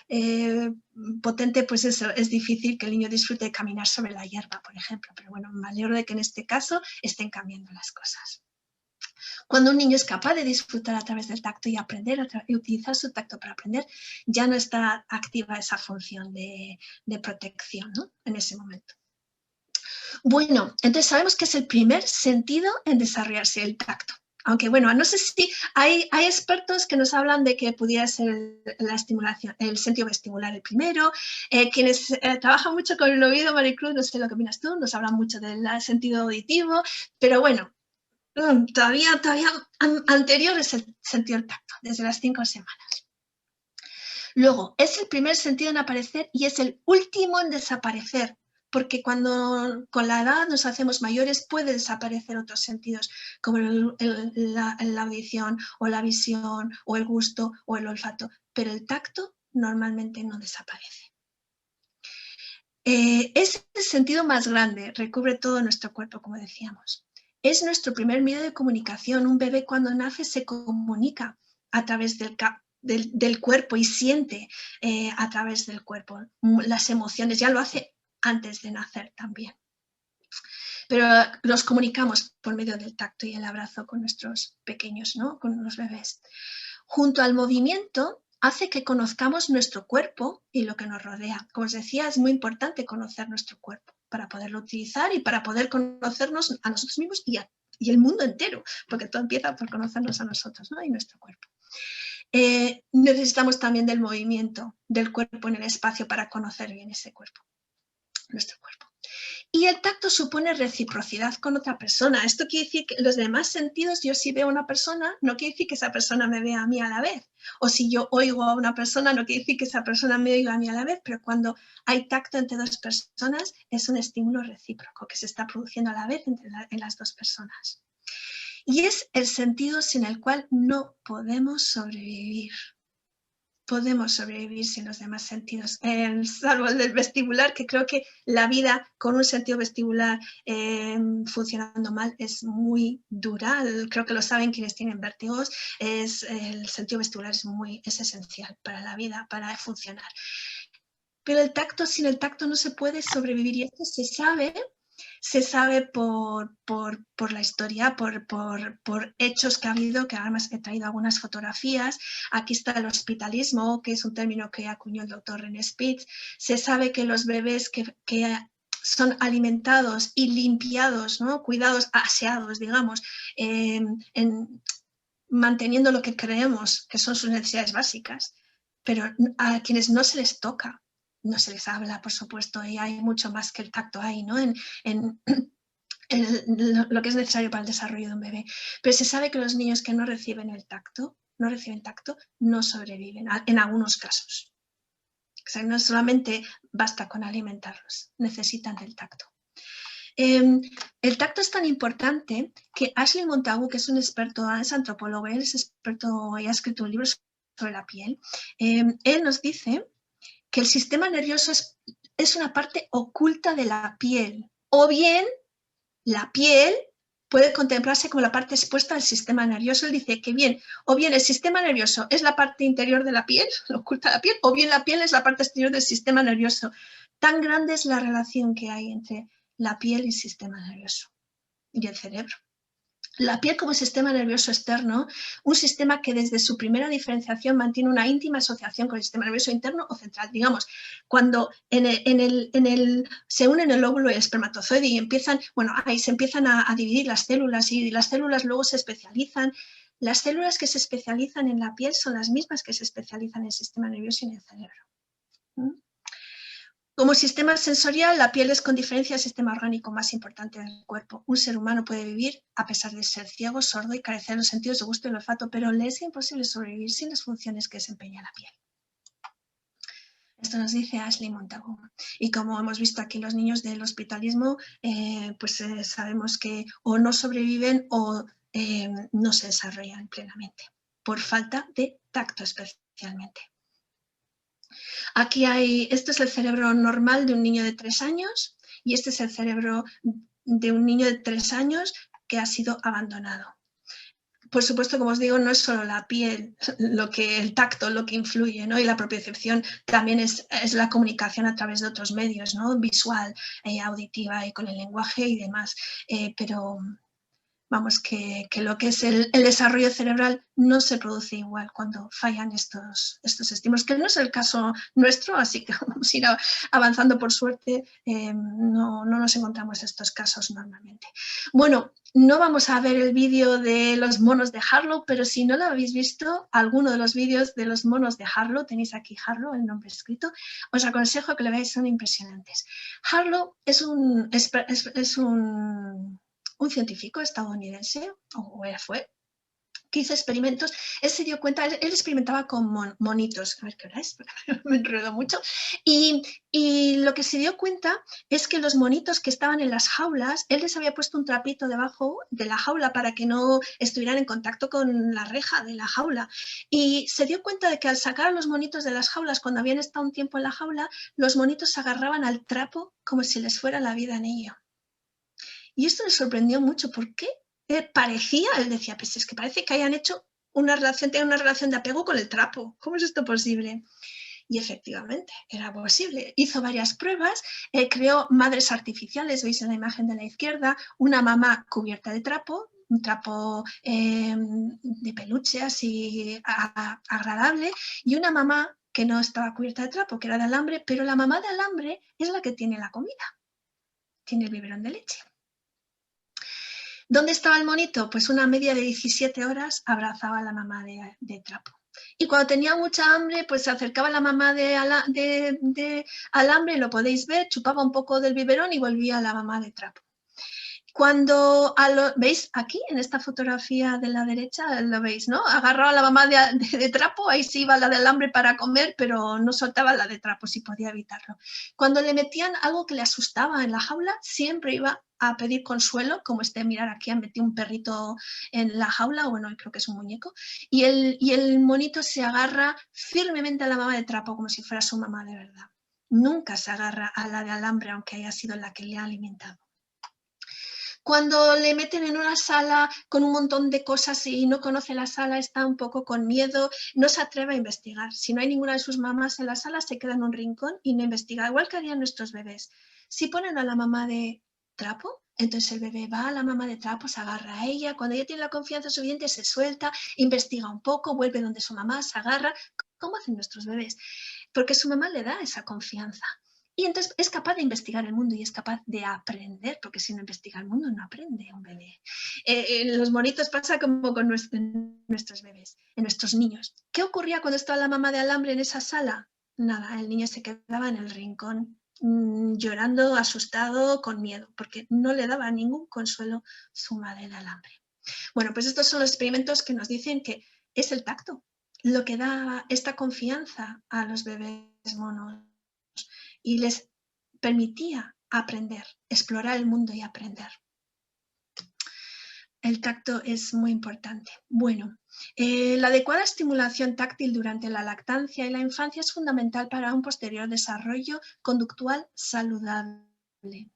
potente, pues eso, es difícil que el niño disfrute de caminar sobre la hierba, por ejemplo. Pero bueno, me alegro de que en este caso estén cambiando las cosas. Cuando un niño es capaz de disfrutar a través del tacto y aprender y utilizar su tacto para aprender, ya no está activa esa función de protección, ¿no? En ese momento. Bueno, entonces sabemos que es el primer sentido en desarrollarse el tacto. Aunque bueno, no sé si hay expertos que nos hablan de que pudiera ser la estimulación, el sentido vestibular el primero. Quienes trabajan mucho con el oído, Maricruz, no sé lo que opinas tú, nos hablan mucho del sentido auditivo, pero bueno, todavía anterior es el sentido del tacto, desde las 5 semanas. Luego, es el primer sentido en aparecer y es el último en desaparecer, porque cuando con la edad nos hacemos mayores puede desaparecer otros sentidos, como la audición o la visión o el gusto o el olfato, pero el tacto normalmente no desaparece. Es el sentido más grande, recubre todo nuestro cuerpo, como decíamos. Es nuestro primer medio de comunicación. Un bebé cuando nace se comunica a través del cuerpo y siente a través del cuerpo las emociones. Ya lo hace antes de nacer también. Pero nos comunicamos por medio del tacto y el abrazo con nuestros pequeños, ¿no? Con los bebés. Junto al movimiento hace que conozcamos nuestro cuerpo y lo que nos rodea. Como os decía, es muy importante conocer nuestro cuerpo para poderlo utilizar y para poder conocernos a nosotros mismos y el mundo entero, porque todo empieza por conocernos a nosotros, ¿no? Y nuestro cuerpo. Necesitamos también del movimiento del cuerpo en el espacio para conocer bien ese cuerpo, nuestro cuerpo. Y el tacto supone reciprocidad con otra persona. Esto quiere decir que los demás sentidos, yo si veo a una persona, no quiere decir que esa persona me vea a mí a la vez. O si yo oigo a una persona, no quiere decir que esa persona me oiga a mí a la vez, pero cuando hay tacto entre dos personas, es un estímulo recíproco que se está produciendo a la vez en las dos personas. Y es el sentido sin el cual no podemos sobrevivir. Podemos sobrevivir sin los demás sentidos, salvo el del vestibular, que creo que la vida con un sentido vestibular funcionando mal es muy dura. Creo que lo saben quienes tienen vértigos. El sentido vestibular es esencial para la vida, para funcionar. Pero el tacto, sin el tacto no se puede sobrevivir y esto se sabe por la historia, por hechos que ha habido, que además he traído algunas fotografías. Aquí está el hospitalismo, que es un término que acuñó el doctor René Spitz. Se sabe que los bebés que son alimentados y limpiados, ¿no? Cuidados, aseados, digamos, manteniendo lo que creemos que son sus necesidades básicas, pero a quienes no se les toca, no se les habla, por supuesto, y hay mucho más que el tacto ahí, ¿no? lo que es necesario para el desarrollo de un bebé. Pero se sabe que los niños que no reciben tacto, no sobreviven, en algunos casos. O sea, no solamente basta con alimentarlos, necesitan del tacto. El tacto es tan importante que Ashley Montagu, que es un experto, es antropólogo, él es experto y ha escrito un libro sobre la piel, él nos dice que el sistema nervioso es una parte oculta de la piel, o bien la piel puede contemplarse como la parte expuesta del sistema nervioso. Él dice que bien, o bien el sistema nervioso es la parte interior de la piel, oculta la piel, o bien la piel es la parte exterior del sistema nervioso. Tan grande es la relación que hay entre la piel y el sistema nervioso y el cerebro. La piel como sistema nervioso externo, un sistema que desde su primera diferenciación mantiene una íntima asociación con el sistema nervioso interno o central. Digamos, cuando se unen el óvulo y el espermatozoide y empiezan, bueno, ahí se empiezan a dividir las células y las células luego se especializan. Las células que se especializan en la piel son las mismas que se especializan en el sistema nervioso y en el cerebro. Como sistema sensorial, la piel es con diferencia el sistema orgánico más importante del cuerpo. Un ser humano puede vivir a pesar de ser ciego, sordo y carecer de los sentidos de gusto y el olfato, pero le es imposible sobrevivir sin las funciones que desempeña la piel. Esto nos dice Ashley Montagu. Y como hemos visto aquí los niños del hospitalismo, sabemos que o no sobreviven o no se desarrollan plenamente, por falta de tacto especialmente. Aquí esto es el cerebro normal de un niño de 3 años y este es el cerebro de un niño de 3 años que ha sido abandonado. Por supuesto, como os digo, no es solo la piel, el tacto lo que influye, ¿no? Y la propiocepción también es la comunicación a través de otros medios, ¿no? Visual, auditiva y con el lenguaje y demás. Pero vamos, que lo que es el desarrollo cerebral no se produce igual cuando fallan estos estímulos, que no es el caso nuestro, así que vamos a ir avanzando por suerte, no nos encontramos estos casos normalmente. Bueno, no vamos a ver el vídeo de los monos de Harlow, pero si no lo habéis visto, alguno de los vídeos de los monos de Harlow, tenéis aquí Harlow, el nombre escrito, os aconsejo que lo veáis, son impresionantes. Harlow es un científico estadounidense, o fue, que hizo experimentos. Él se dio cuenta, él experimentaba con monitos, a ver qué hora es, me enredo mucho, y lo que se dio cuenta es que los monitos que estaban en las jaulas, él les había puesto un trapito debajo de la jaula para que no estuvieran en contacto con la reja de la jaula, y se dio cuenta de que al sacar a los monitos de las jaulas, cuando habían estado un tiempo en la jaula, los monitos se agarraban al trapo como si les fuera la vida en ello. Y esto le sorprendió mucho. ¿Por qué? Parecía, él decía, pues es que parece que hayan hecho tienen una relación de apego con el trapo. ¿Cómo es esto posible? Y efectivamente, era posible. Hizo varias pruebas, creó madres artificiales, veis en la imagen de la izquierda, una mamá cubierta de trapo, un trapo de peluche así agradable, y una mamá que no estaba cubierta de trapo, que era de alambre, pero la mamá de alambre es la que tiene la comida, tiene el biberón de leche. ¿Dónde estaba el monito? Pues una media de 17 horas abrazaba a la mamá de trapo. Y cuando tenía mucha hambre, pues se acercaba a la mamá de alambre, lo podéis ver, chupaba un poco del biberón y volvía a la mamá de trapo. ¿Veis aquí en esta fotografía de la derecha? Lo veis, ¿no? Agarraba a la mamá de trapo, ahí sí iba la de alambre para comer, pero no soltaba la de trapo si podía evitarlo. Cuando le metían algo que le asustaba en la jaula, siempre iba a pedir consuelo, como mirar aquí han metido un perrito en la jaula, bueno, creo que es un muñeco, y el monito se agarra firmemente a la mamá de trapo como si fuera su mamá de verdad. Nunca se agarra a la de alambre, aunque haya sido la que le ha alimentado. Cuando le meten en una sala con un montón de cosas y no conoce la sala, está un poco con miedo, no se atreve a investigar. Si no hay ninguna de sus mamás en la sala, se queda en un rincón y no investiga, igual que harían nuestros bebés. Si ponen a la mamá de trapo, entonces el bebé va a la mamá de trapo, se agarra a ella, cuando ella tiene la confianza suficiente se suelta, investiga un poco, vuelve donde su mamá, se agarra, como hacen nuestros bebés, porque su mamá le da esa confianza. Y entonces es capaz de investigar el mundo y es capaz de aprender, porque si no investiga el mundo no aprende un bebé. Los monitos pasa como con nuestros bebés, en nuestros niños. ¿Qué ocurría cuando estaba la mamá de alambre en esa sala? Nada, el niño se quedaba en el rincón llorando, asustado, con miedo, porque no le daba ningún consuelo su madre el alambre. Bueno, pues estos son los experimentos que nos dicen que es el tacto lo que da esta confianza a los bebés monos y les permitía aprender, explorar el mundo y aprender. El tacto es muy importante. Bueno, la adecuada estimulación táctil durante la lactancia y la infancia es fundamental para un posterior desarrollo conductual saludable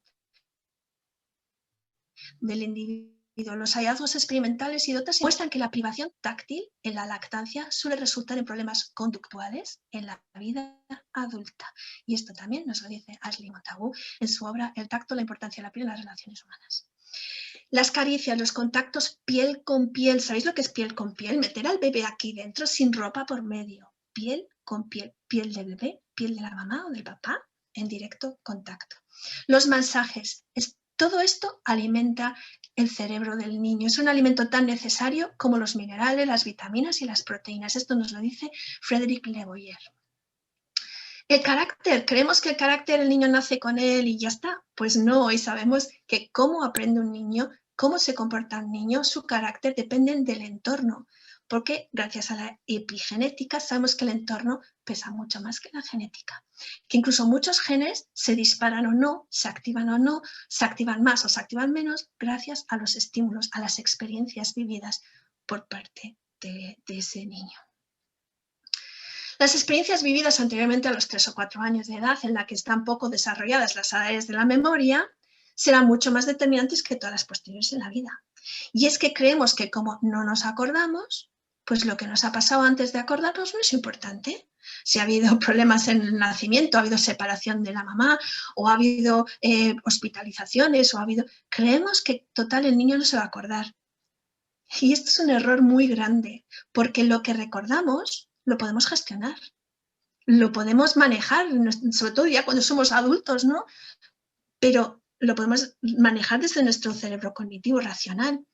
del individuo. Los hallazgos experimentales y otras muestran que la privación táctil en la lactancia suele resultar en problemas conductuales en la vida adulta. Y esto también nos lo dice Ashley Montagu en su obra El tacto, la importancia de la piel en las relaciones humanas. Las caricias, los contactos piel con piel. ¿Sabéis lo que es piel con piel? Meter al bebé aquí dentro sin ropa por medio. Piel con piel. Piel del bebé, piel de la mamá o del papá, en directo contacto. Los masajes. Todo esto alimenta el cerebro del niño. Es un alimento tan necesario como los minerales, las vitaminas y las proteínas. Esto nos lo dice Frédéric Le Boyer. El carácter, creemos que el carácter el niño nace con él y ya está. Pues no, hoy sabemos que cómo aprende un niño, cómo se comporta un niño, su carácter dependen del entorno. Porque gracias a la epigenética sabemos que el entorno pesa mucho más que la genética. Que incluso muchos genes se disparan o no, se activan o no, se activan más o se activan menos gracias a los estímulos, a las experiencias vividas por parte de ese niño. Las experiencias vividas anteriormente a los 3 o 4 años de edad, en la que están poco desarrolladas las áreas de la memoria, serán mucho más determinantes que todas las posteriores en la vida. Y es que creemos que como no nos acordamos, pues lo que nos ha pasado antes de acordarnos no es importante. Si ha habido problemas en el nacimiento, ha habido separación de la mamá, o ha habido hospitalizaciones, o ha habido... Creemos que total el niño no se va a acordar. Y esto es un error muy grande, porque lo que recordamos lo podemos gestionar, lo podemos manejar, sobre todo ya cuando somos adultos, ¿no? Pero lo podemos manejar desde nuestro cerebro cognitivo racional.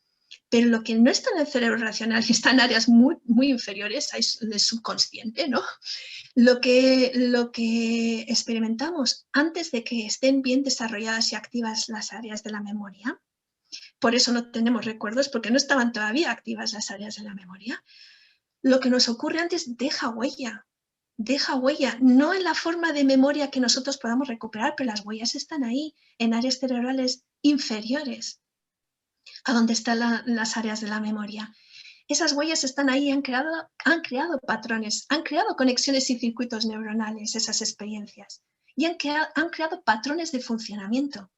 Pero lo que no está en el cerebro racional y está en áreas muy, muy inferiores al subconsciente, ¿no? Lo que experimentamos antes de que estén bien desarrolladas y activas las áreas de la memoria, por eso no tenemos recuerdos, porque no estaban todavía activas las áreas de la memoria. Lo que nos ocurre antes deja huella, no en la forma de memoria que nosotros podamos recuperar, pero las huellas están ahí, en áreas cerebrales inferiores a donde están las áreas de la memoria. Esas huellas están ahí, han creado patrones, han creado conexiones y circuitos neuronales, esas experiencias, y han creado patrones de funcionamiento.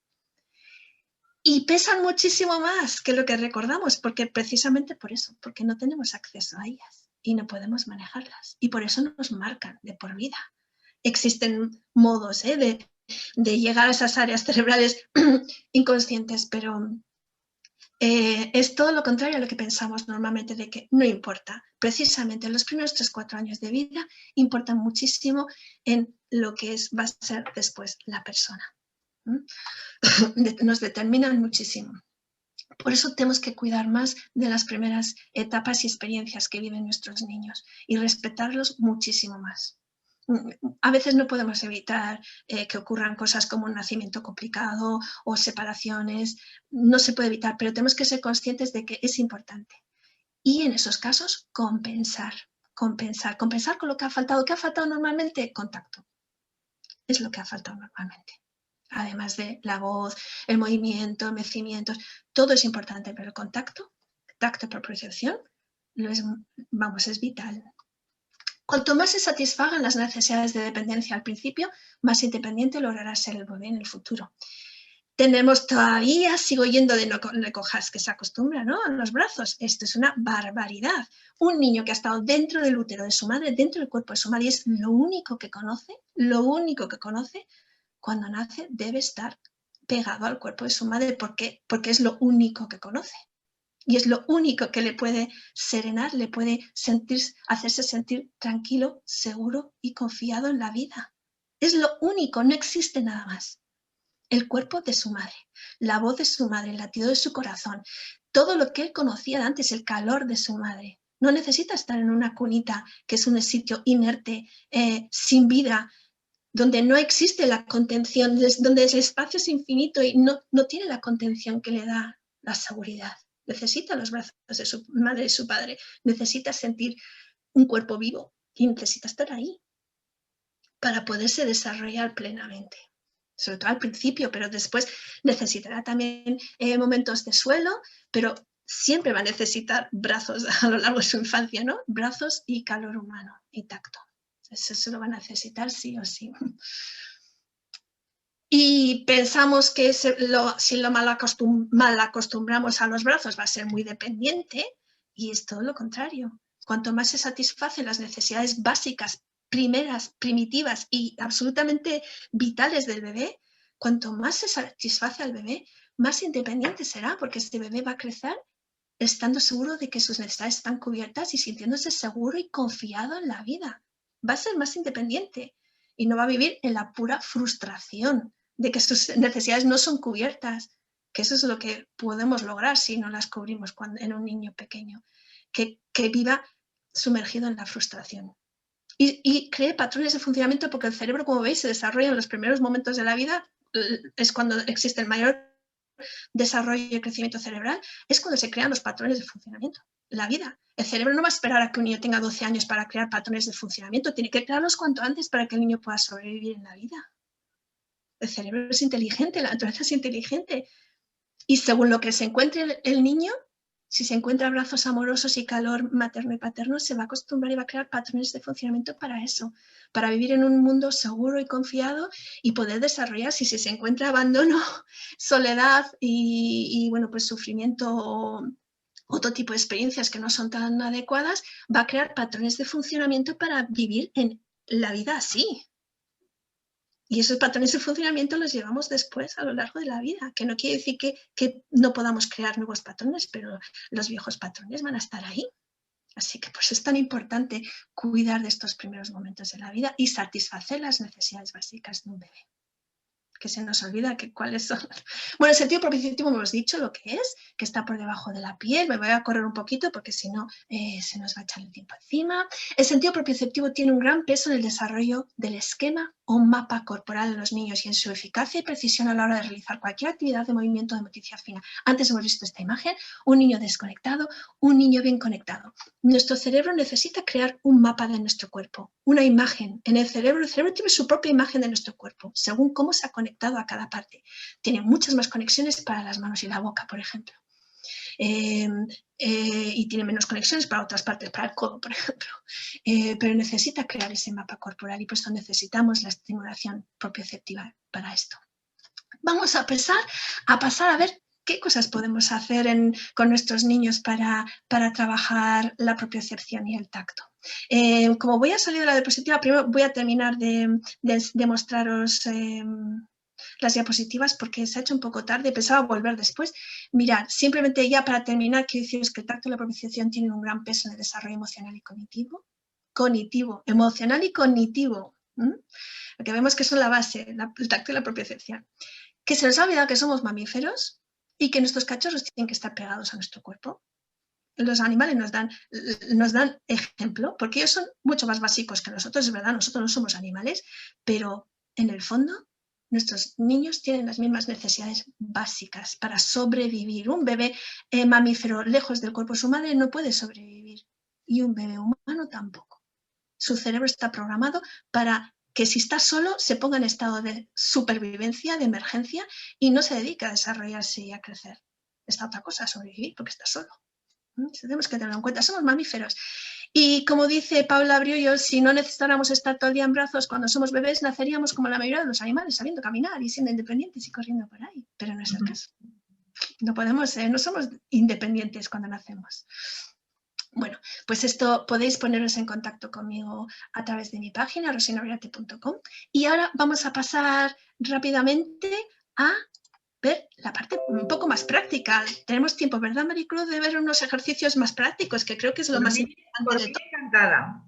Y pesan muchísimo más que lo que recordamos, porque precisamente por eso, porque no tenemos acceso a ellas y no podemos manejarlas. Y por eso nos marcan de por vida. Existen modos de llegar a esas áreas cerebrales inconscientes, pero es todo lo contrario a lo que pensamos normalmente, de que no importa. Precisamente los primeros 3-4 años de vida importan muchísimo en lo que va a ser después la persona. Nos determinan muchísimo. Por eso tenemos que cuidar más de las primeras etapas y experiencias que viven nuestros niños y respetarlos muchísimo más. A veces no podemos evitar que ocurran cosas como un nacimiento complicado o separaciones, no se puede evitar, pero tenemos que ser conscientes de que es importante. Y en esos casos, compensar con lo que ha faltado. ¿Qué ha faltado normalmente? Contacto. Es lo que ha faltado normalmente. Además de la voz, el movimiento, mecimientos, todo es importante, pero el contacto, tacto por percepción, es vital. Cuanto más se satisfagan las necesidades de dependencia al principio, más independiente logrará ser el bebé en el futuro. Sigo yendo de no cojas, que se acostumbra, ¿no?, a los brazos. Esto es una barbaridad. Un niño que ha estado dentro del útero de su madre, dentro del cuerpo de su madre, y es lo único que conoce, cuando nace debe estar pegado al cuerpo de su madre porque es lo único que conoce. Y es lo único que le puede serenar, le puede hacerse sentir tranquilo, seguro y confiado en la vida. Es lo único, no existe nada más. El cuerpo de su madre, la voz de su madre, el latido de su corazón, todo lo que él conocía de antes, el calor de su madre. No necesita estar en una cunita, que es un sitio inerte, sin vida. donde no existe la contención, donde el espacio es infinito y no tiene la contención que le da la seguridad. Necesita los brazos de su madre y su padre, necesita sentir un cuerpo vivo y necesita estar ahí para poderse desarrollar plenamente. Sobre todo al principio, pero después necesitará también momentos de suelo, pero siempre va a necesitar brazos a lo largo de su infancia, ¿no? Brazos y calor humano y tacto. Eso lo va a necesitar sí o sí. Y pensamos que si lo mal acostumbramos a los brazos va a ser muy dependiente, y es todo lo contrario. Cuanto más se satisfacen las necesidades básicas, primeras, primitivas y absolutamente vitales del bebé, cuanto más se satisface al bebé, más independiente será, porque este bebé va a crecer estando seguro de que sus necesidades están cubiertas y sintiéndose seguro y confiado en la vida. Va a ser más independiente y no va a vivir en la pura frustración de que sus necesidades no son cubiertas, que eso es lo que podemos lograr si no las cubrimos en un niño pequeño, que viva sumergido en la frustración. Y cree patrones de funcionamiento, porque el cerebro, como veis, se desarrolla en los primeros momentos de la vida, es cuando existe el mayor desarrollo y crecimiento cerebral, es cuando se crean los patrones de funcionamiento. La vida. El cerebro no va a esperar a que un niño tenga 12 años para crear patrones de funcionamiento, tiene que crearlos cuanto antes para que el niño pueda sobrevivir en la vida. El cerebro es inteligente, la naturaleza es inteligente. Y según lo que se encuentre el niño, si se encuentra brazos amorosos y calor materno y paterno, se va a acostumbrar y va a crear patrones de funcionamiento para eso, para vivir en un mundo seguro y confiado y poder desarrollarse. Si se encuentra abandono, soledad y bueno, pues sufrimiento o otro tipo de experiencias que no son tan adecuadas, va a crear patrones de funcionamiento para vivir en la vida así. Y esos patrones de funcionamiento los llevamos después a lo largo de la vida, que no quiere decir que no podamos crear nuevos patrones, pero los viejos patrones van a estar ahí. Así que pues es tan importante cuidar de estos primeros momentos de la vida y satisfacer las necesidades básicas de un bebé. Que se nos olvida cuáles son. Bueno, el sentido propiciativo hemos dicho lo que es, que está por debajo de la piel. Me voy a correr un poquito porque si no se nos va a echar el tiempo encima. El sentido propiciativo tiene un gran peso en el desarrollo del esquema o mapa corporal de los niños y en su eficacia y precisión a la hora de realizar cualquier actividad de movimiento de motricidad fina. Antes hemos visto esta imagen, un niño desconectado, un niño bien conectado. Nuestro cerebro necesita crear un mapa de nuestro cuerpo, una imagen. En el cerebro tiene su propia imagen de nuestro cuerpo, según cómo se ha conectado a cada parte. Tiene muchas más conexiones para las manos y la boca, por ejemplo. Y tiene menos conexiones para otras partes, para el codo, por ejemplo. Pero necesita crear ese mapa corporal y por eso necesitamos la estimulación propioceptiva para esto. Vamos a pasar a ver qué cosas podemos hacer con nuestros niños para trabajar la propiocepción y el tacto. Como voy a salir de la diapositiva, primero voy a terminar de mostraros las diapositivas porque se ha hecho un poco tarde, pensaba volver después. Mirad, simplemente ya para terminar, quiero deciros que el tacto y la propiocepción tienen un gran peso en el desarrollo emocional y cognitivo, emocional y cognitivo. Lo que vemos que son la base, el tacto y la propiocepción. Que se nos ha olvidado que somos mamíferos y que nuestros cachorros tienen que estar pegados a nuestro cuerpo. Los animales nos dan ejemplo, porque ellos son mucho más básicos que nosotros, es verdad, nosotros no somos animales, pero en el fondo nuestros niños tienen las mismas necesidades básicas para sobrevivir. Un bebé mamífero lejos del cuerpo de su madre no puede sobrevivir y un bebé humano tampoco. Su cerebro está programado para que si está solo se ponga en estado de supervivencia, de emergencia y no se dedica a desarrollarse y a crecer. Está otra cosa, a sobrevivir porque está solo. Tenemos que tenerlo en cuenta, somos mamíferos. Y como dice Paula Briollo, si no necesitáramos estar todo el día en brazos cuando somos bebés, naceríamos como la mayoría de los animales, sabiendo caminar y siendo independientes y corriendo por ahí. Pero no es el caso. No podemos, no somos independientes cuando nacemos. Bueno, pues esto podéis poneros en contacto conmigo a través de mi página, rosinabriate.com. Y ahora vamos a pasar rápidamente a ver la parte un poco más práctica. Tenemos tiempo, ¿verdad, Maricruz, de ver unos ejercicios más prácticos, que creo que es lo más importante por de mí todo? encantada.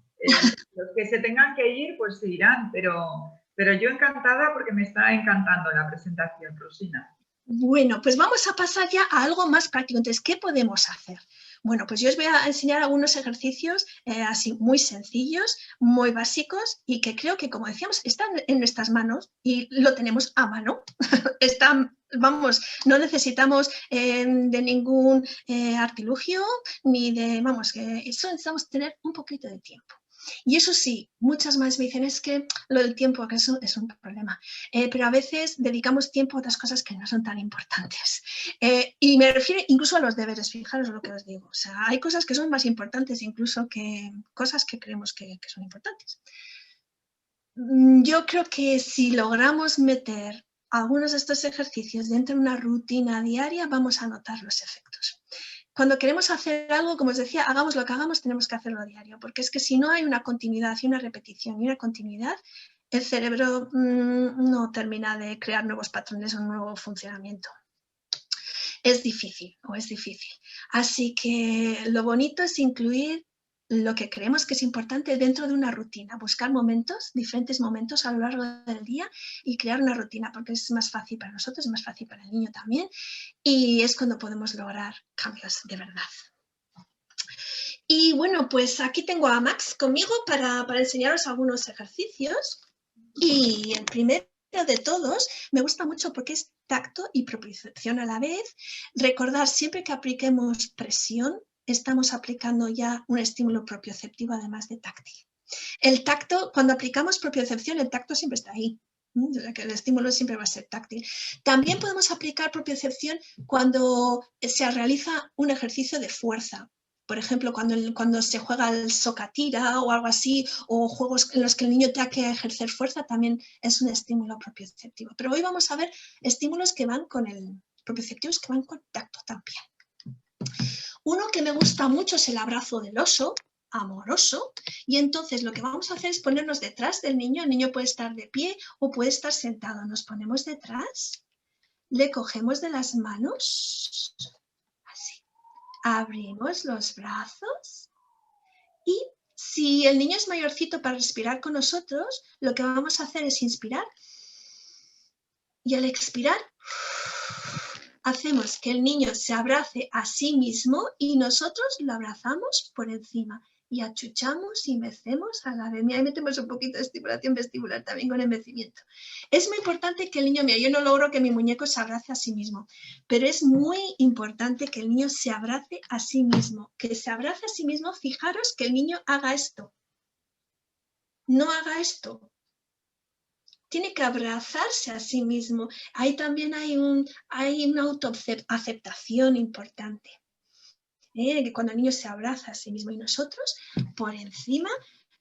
Los que se tengan que ir, pues se irán, pero yo encantada porque me está encantando la presentación, Rosina. Bueno, pues vamos a pasar ya a algo más práctico. Entonces, ¿qué podemos hacer? Bueno, pues yo os voy a enseñar algunos ejercicios así muy sencillos, muy básicos y que creo que, como decíamos, están en nuestras manos y lo tenemos a mano. Vamos, no necesitamos de ningún artilugio ni de, vamos, que eso necesitamos tener un poquito de tiempo. Y eso sí, muchas más me dicen es que lo del tiempo, que eso es un problema, pero a veces dedicamos tiempo a otras cosas que no son tan importantes. Y me refiero incluso a los deberes, fijaros lo que os digo. O sea, hay cosas que son más importantes incluso que cosas que creemos que son importantes. Yo creo que si logramos meter algunos de estos ejercicios dentro de una rutina diaria, vamos a notar los efectos. Cuando queremos hacer algo, como os decía, hagamos lo que hagamos, tenemos que hacerlo a diario, porque es que si no hay una continuidad y una repetición y una continuidad, el cerebro no termina de crear nuevos patrones o un nuevo funcionamiento. Es difícil. Así que lo bonito es incluir lo que creemos que es importante dentro de una rutina, buscar momentos, diferentes momentos a lo largo del día y crear una rutina, porque es más fácil para nosotros, es más fácil para el niño también, y es cuando podemos lograr cambios de verdad. Y bueno, pues aquí tengo a Max conmigo para enseñaros algunos ejercicios, y el primero de todos me gusta mucho porque es tacto y propiocepción a la vez. Recordar, siempre que apliquemos presión, estamos aplicando ya un estímulo propioceptivo además de táctil. El tacto, cuando aplicamos propiocepción, el tacto siempre está ahí. O sea, que el estímulo siempre va a ser táctil. También podemos aplicar propiocepción cuando se realiza un ejercicio de fuerza. Por ejemplo, cuando se juega al socatira o algo así, o juegos en los que el niño tenga que ejercer fuerza, también es un estímulo propioceptivo. Pero hoy vamos a ver estímulos que van con el propioceptivos que van con tacto también. Uno que me gusta mucho es el abrazo del oso, amoroso, y entonces lo que vamos a hacer es ponernos detrás del niño. El niño puede estar de pie o puede estar sentado. Nos ponemos detrás, le cogemos de las manos, así, abrimos los brazos y si el niño es mayorcito para respirar con nosotros, lo que vamos a hacer es inspirar y al expirar hacemos que el niño se abrace a sí mismo y nosotros lo abrazamos por encima y achuchamos y mecemos a la vez. Ahí metemos un poquito de estimulación vestibular también con el mecimiento. Es muy importante que el niño, mira, yo no logro que mi muñeco se abrace a sí mismo, pero es muy importante que el niño se abrace a sí mismo. Que se abrace a sí mismo, fijaros que el niño haga esto. No haga esto. Tiene que abrazarse a sí mismo. Ahí también hay una autoaceptación importante. Que cuando el niño se abraza a sí mismo y nosotros por encima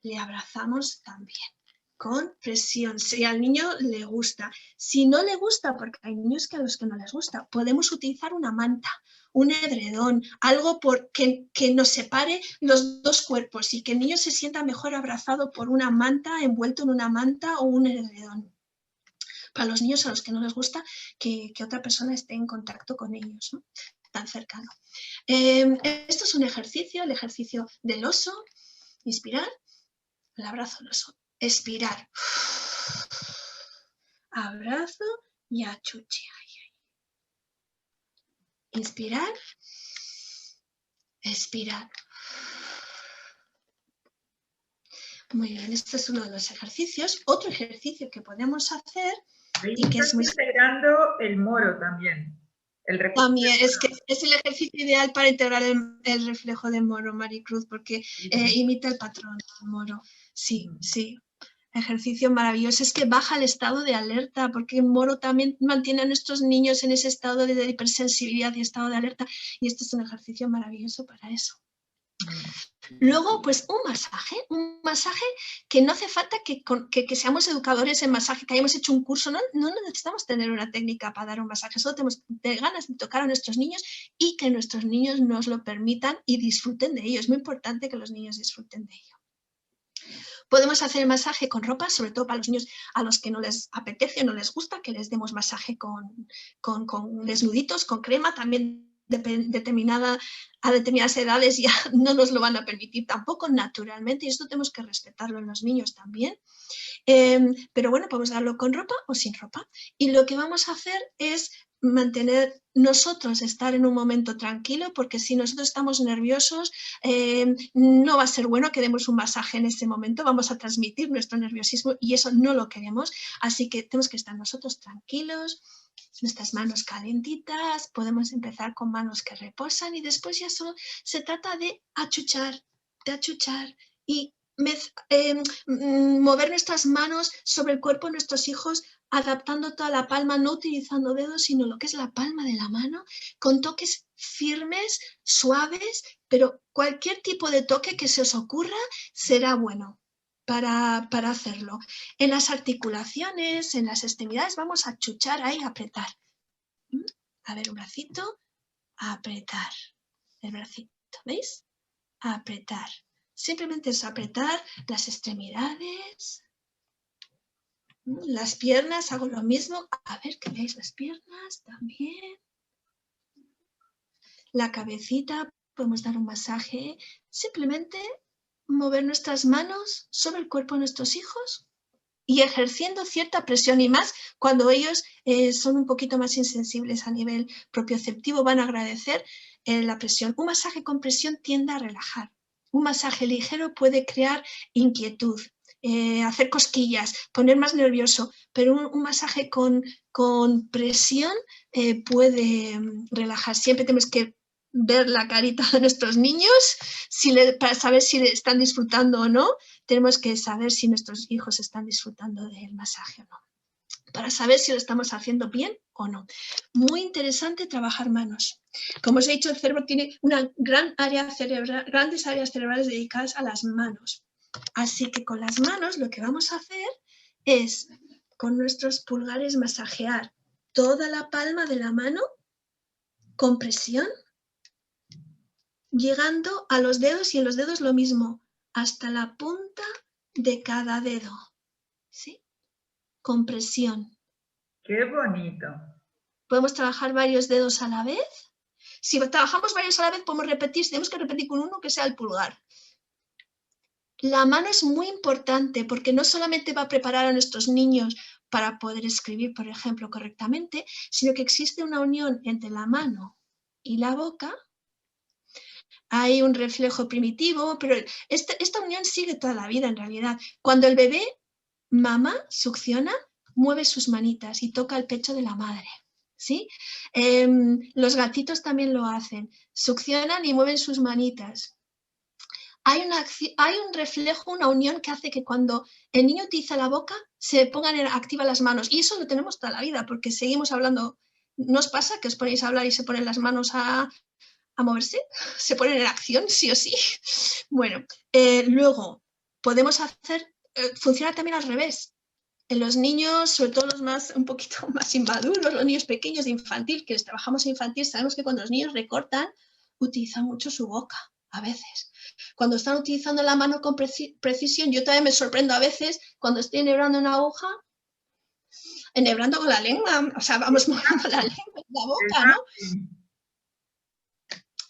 le abrazamos también con presión, si al niño le gusta. Si no le gusta, porque hay niños a los que no les gusta, podemos utilizar una manta, un edredón, algo que nos separe los dos cuerpos y que el niño se sienta mejor abrazado por una manta, envuelto en una manta o un edredón. Para los niños a los que no les gusta que otra persona esté en contacto con ellos, ¿no? Tan cercano. Esto es un ejercicio, el ejercicio del oso. Inspirar, el abrazo al oso. Expirar, abrazo y achuche. Inspirar, expirar. Muy bien, este es uno de los ejercicios. Otro ejercicio que podemos hacer y que es muy... integrando el moro también. También es que es el ejercicio ideal para integrar el reflejo de moro, Maricruz, porque imita el patrón del moro. Sí, sí. Ejercicio maravilloso. Es que baja el estado de alerta, porque el moro también mantiene a nuestros niños en ese estado de hipersensibilidad y estado de alerta. Y este es un ejercicio maravilloso para eso. Luego, pues un masaje que no hace falta que seamos educadores en masaje, que hayamos hecho un curso, no necesitamos tener una técnica para dar un masaje, solo tenemos ganas de tocar a nuestros niños y que nuestros niños nos lo permitan y disfruten de ello. Es muy importante que los niños disfruten de ello. Podemos hacer el masaje con ropa, sobre todo para los niños a los que no les apetece o no les gusta, que les demos masaje con desnuditos, con crema, también a determinadas edades ya no nos lo van a permitir tampoco naturalmente y esto tenemos que respetarlo en los niños también. Pero bueno, podemos darlo con ropa o sin ropa y lo que vamos a hacer es mantener nosotros, estar en un momento tranquilo, porque si nosotros estamos nerviosos, no va a ser bueno que demos un masaje en ese momento, vamos a transmitir nuestro nerviosismo y eso no lo queremos, así que tenemos que estar nosotros tranquilos, nuestras manos calentitas, podemos empezar con manos que reposan y después ya solo se trata de achuchar y mover nuestras manos sobre el cuerpo de nuestros hijos, adaptando toda la palma, no utilizando dedos, sino lo que es la palma de la mano, con toques firmes, suaves, pero cualquier tipo de toque que se os ocurra será bueno para hacerlo. En las articulaciones, en las extremidades, vamos a achuchar ahí, apretar. A ver, un bracito, apretar. El bracito, ¿veis? Apretar. Simplemente es apretar las extremidades. Las piernas, hago lo mismo. A ver, que veáis las piernas también. La cabecita, podemos dar un masaje. Simplemente mover nuestras manos sobre el cuerpo de nuestros hijos y ejerciendo cierta presión, y más cuando ellos son un poquito más insensibles a nivel propioceptivo, van a agradecer la presión. Un masaje con presión tiende a relajar. Un masaje ligero puede crear inquietud, hacer cosquillas, poner más nervioso, pero un masaje con presión puede relajar. Siempre tenemos que ver la carita de nuestros niños para saber si están disfrutando o no. Tenemos que saber si nuestros hijos están disfrutando del masaje o no, para saber si lo estamos haciendo bien o no. Muy interesante trabajar manos. Como os he dicho, el cerebro tiene una grandes áreas cerebrales dedicadas a las manos. Así que con las manos lo que vamos a hacer es, con nuestros pulgares, masajear toda la palma de la mano con presión, llegando a los dedos, y en los dedos lo mismo, hasta la punta de cada dedo, ¿sí? Con presión. ¡Qué bonito! Podemos trabajar varios dedos a la vez. Si trabajamos varios a la vez, podemos repetir, si tenemos que repetir con uno, que sea el pulgar. La mano es muy importante porque no solamente va a preparar a nuestros niños para poder escribir, por ejemplo, correctamente, sino que existe una unión entre la mano y la boca. Hay un reflejo primitivo, pero esta unión sigue toda la vida en realidad. Cuando el bebé mama, succiona, mueve sus manitas y toca el pecho de la madre, ¿sí? Los gatitos también lo hacen, succionan y mueven sus manitas. Hay un reflejo, una unión que hace que cuando el niño utiliza la boca se pongan activas las manos, y eso lo tenemos toda la vida porque seguimos hablando. ¿No os pasa que os ponéis a hablar y se ponen las manos a moverse? ¿Se ponen en acción sí o sí? Bueno, luego podemos hacer, funciona también al revés. En los niños, sobre todo los un poquito más inmaduros, los niños pequeños de infantil, que les trabajamos infantil, sabemos que cuando los niños recortan, utilizan mucho su boca, a veces. Cuando están utilizando la mano con precisión, yo también me sorprendo a veces cuando estoy enhebrando una aguja, enhebrando con la lengua, o sea, vamos moviendo la lengua y la boca, ¿no?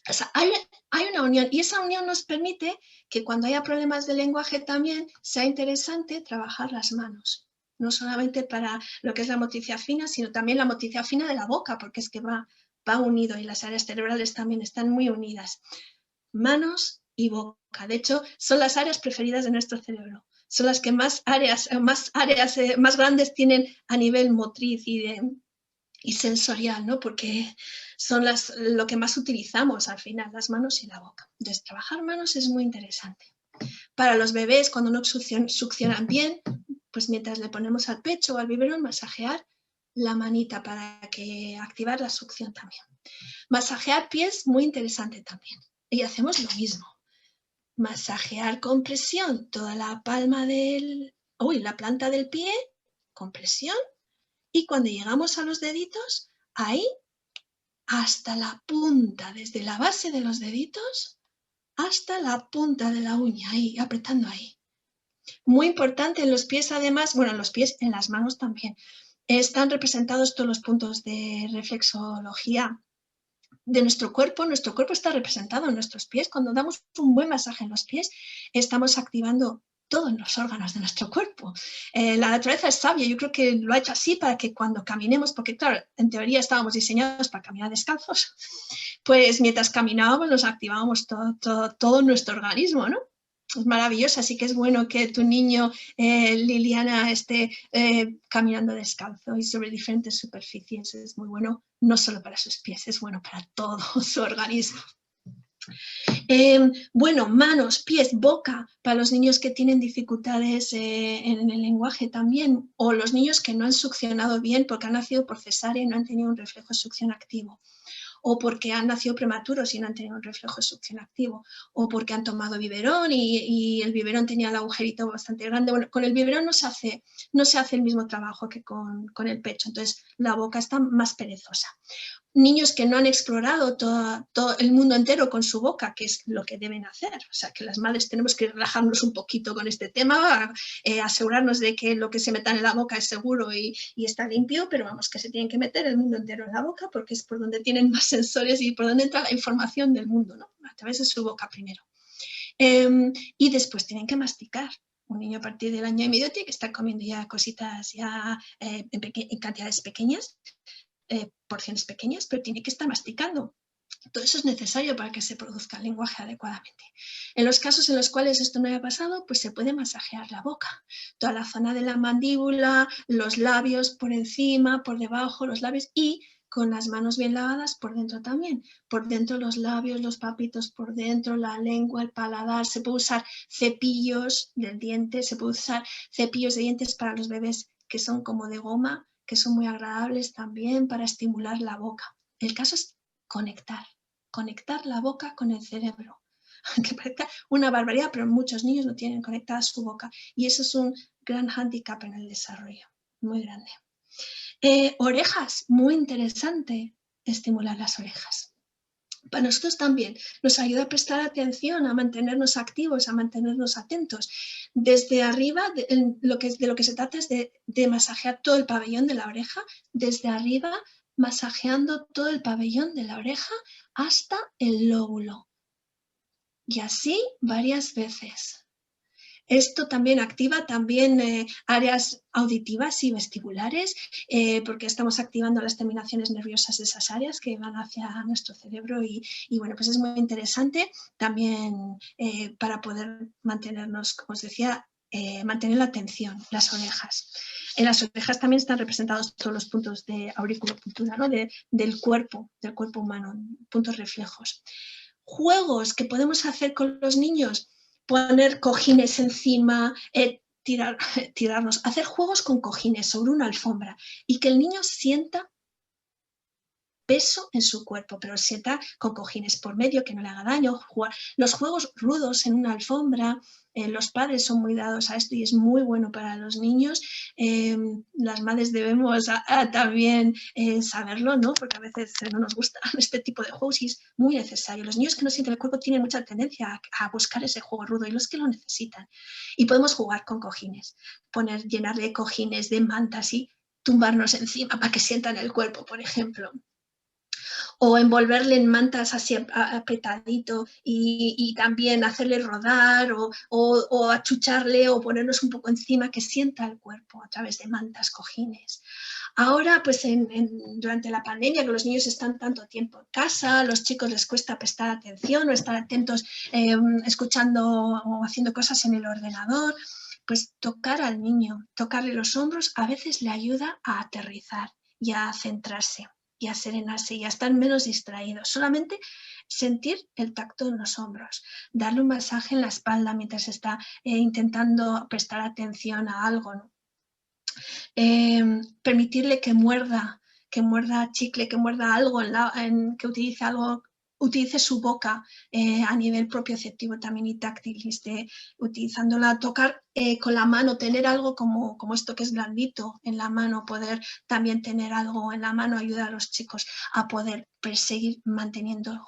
O sea, hay una unión, y esa unión nos permite que cuando haya problemas de lenguaje también sea interesante trabajar las manos. No solamente para lo que es la motricidad fina, sino también la motricidad fina de la boca, porque es que va unido, y las áreas cerebrales también están muy unidas. Manos y boca, de hecho, son las áreas preferidas de nuestro cerebro. Son las que más grandes tienen a nivel motriz y sensorial, ¿no? Porque son lo que más utilizamos al final, las manos y la boca. Entonces, trabajar manos es muy interesante. Para los bebés, cuando no succionan bien, pues mientras le ponemos al pecho o al biberón, masajear la manita para activar la succión también. Masajear pies, muy interesante también. Y hacemos lo mismo. Masajear con presión toda la palma la planta del pie, con presión. Y cuando llegamos a los deditos, ahí, hasta la punta, desde la base de los deditos hasta la punta de la uña, ahí, apretando ahí. Muy importante en los pies, además, bueno, en los pies, en las manos también, están representados todos los puntos de reflexología de nuestro cuerpo. Nuestro cuerpo está representado en nuestros pies. Cuando damos un buen masaje en los pies, estamos activando todos los órganos de nuestro cuerpo. La naturaleza es sabia, yo creo que lo ha hecho así para que cuando caminemos, porque claro, en teoría estábamos diseñados para caminar descalzos, pues mientras caminábamos nos activábamos todo nuestro organismo, ¿no? Es maravilloso, así que es bueno que tu niño, Liliana, esté caminando descalzo y sobre diferentes superficies. Es muy bueno, no solo para sus pies, es bueno para todo su organismo. Bueno, manos, pies, boca, para los niños que tienen dificultades en el lenguaje también, o los niños que no han succionado bien porque han nacido por cesárea y no han tenido un reflejo de succión activo, o porque han nacido prematuros y no han tenido un reflejo de succión activo, o porque han tomado biberón y el biberón tenía el agujerito bastante grande. Bueno, con el biberón no se hace el mismo trabajo que con el pecho, entonces la boca está más perezosa. Niños que no han explorado todo el mundo entero con su boca, que es lo que deben hacer. O sea, que las madres tenemos que relajarnos un poquito con este tema, asegurarnos de que lo que se meta en la boca es seguro y está limpio, pero vamos, que se tienen que meter el mundo entero en la boca porque es por donde tienen más sensores y por donde entra la información del mundo, ¿no? A través de su boca primero. Y después tienen que masticar. Un niño a partir del año y medio tiene que estar comiendo ya cositas ya en cantidades pequeñas, porciones pequeñas, pero tiene que estar masticando. Todo eso es necesario para que se produzca el lenguaje adecuadamente. En los casos en los cuales esto no haya pasado, pues se puede masajear la boca. Toda la zona de la mandíbula, los labios por encima, por debajo, los labios y con las manos bien lavadas por dentro también. Por dentro los labios, los papitos por dentro, la lengua, el paladar. Se puede usar cepillos del diente, se puede usar cepillos de dientes para los bebés que son como de goma, que son muy agradables también para estimular la boca. El caso es conectar la boca con el cerebro. Que parezca una barbaridad, pero muchos niños no tienen conectada su boca y eso es un gran hándicap en el desarrollo, muy grande. Orejas, muy interesante estimular las orejas. Para nosotros también nos ayuda a prestar atención, a mantenernos activos, a mantenernos atentos. Desde arriba, de lo que se trata es de masajear todo el pabellón de la oreja, desde arriba, masajeando todo el pabellón de la oreja hasta el lóbulo. Y así varias veces. Esto también activa áreas auditivas y vestibulares porque estamos activando las terminaciones nerviosas de esas áreas que van hacia nuestro cerebro y bueno, pues es muy interesante también para poder mantenernos, como os decía, mantener la atención, las orejas. En las orejas también están representados todos los puntos de auriculopuntura, ¿no? del cuerpo humano, puntos reflejos. Juegos que podemos hacer con los niños, poner cojines encima, tirarnos, hacer juegos con cojines sobre una alfombra y que el niño sienta peso en su cuerpo, pero sienta con cojines por medio, que no le haga daño. Los juegos rudos en una alfombra, los padres son muy dados a esto y es muy bueno para los niños. Las madres debemos también saberlo, ¿no? Porque a veces no nos gusta este tipo de juegos y es muy necesario. Los niños que no sienten el cuerpo tienen mucha tendencia a buscar ese juego rudo y los que lo necesitan. Y podemos jugar con cojines, llenarle cojines de mantas y tumbarnos encima para que sientan el cuerpo, por ejemplo. O envolverle en mantas así apretadito y también hacerle rodar o achucharle o ponernos un poco encima que sienta el cuerpo a través de mantas, cojines. Ahora, pues durante la pandemia, que los niños están tanto tiempo en casa, a los chicos les cuesta prestar atención o estar atentos escuchando o haciendo cosas en el ordenador, pues tocar al niño, tocarle los hombros a veces le ayuda a aterrizar y a centrarse y a serenarse y a estar menos distraídos. Solamente sentir el tacto en los hombros, darle un masaje en la espalda mientras está intentando prestar atención a algo, ¿no? Permitirle que muerda chicle, que muerda algo, que utilice su boca a nivel propioceptivo también y táctil, utilizándola, tocar con la mano, tener algo como esto que es blandito en la mano, poder también tener algo en la mano, ayuda a los chicos a poder seguir manteniendo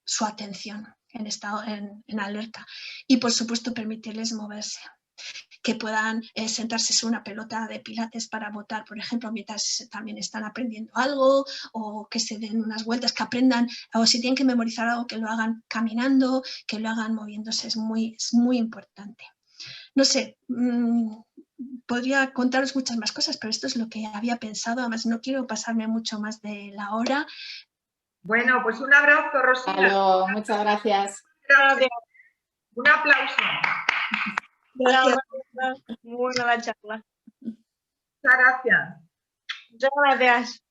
su atención en alerta y por supuesto permitirles moverse, que puedan sentarse sobre una pelota de pilates para botar, por ejemplo, mientras también están aprendiendo algo, o que se den unas vueltas, que aprendan, o si tienen que memorizar algo, que lo hagan caminando, que lo hagan moviéndose, es muy importante. no sé, podría contaros muchas más cosas, pero esto es lo que había pensado. Además, no quiero pasarme mucho más de la hora. Bueno, pues un abrazo, Rosina. Halo, muchas gracias. Gracias. Un aplauso. Gracias. Muy buena la charla. Muchas gracias. Muchas gracias.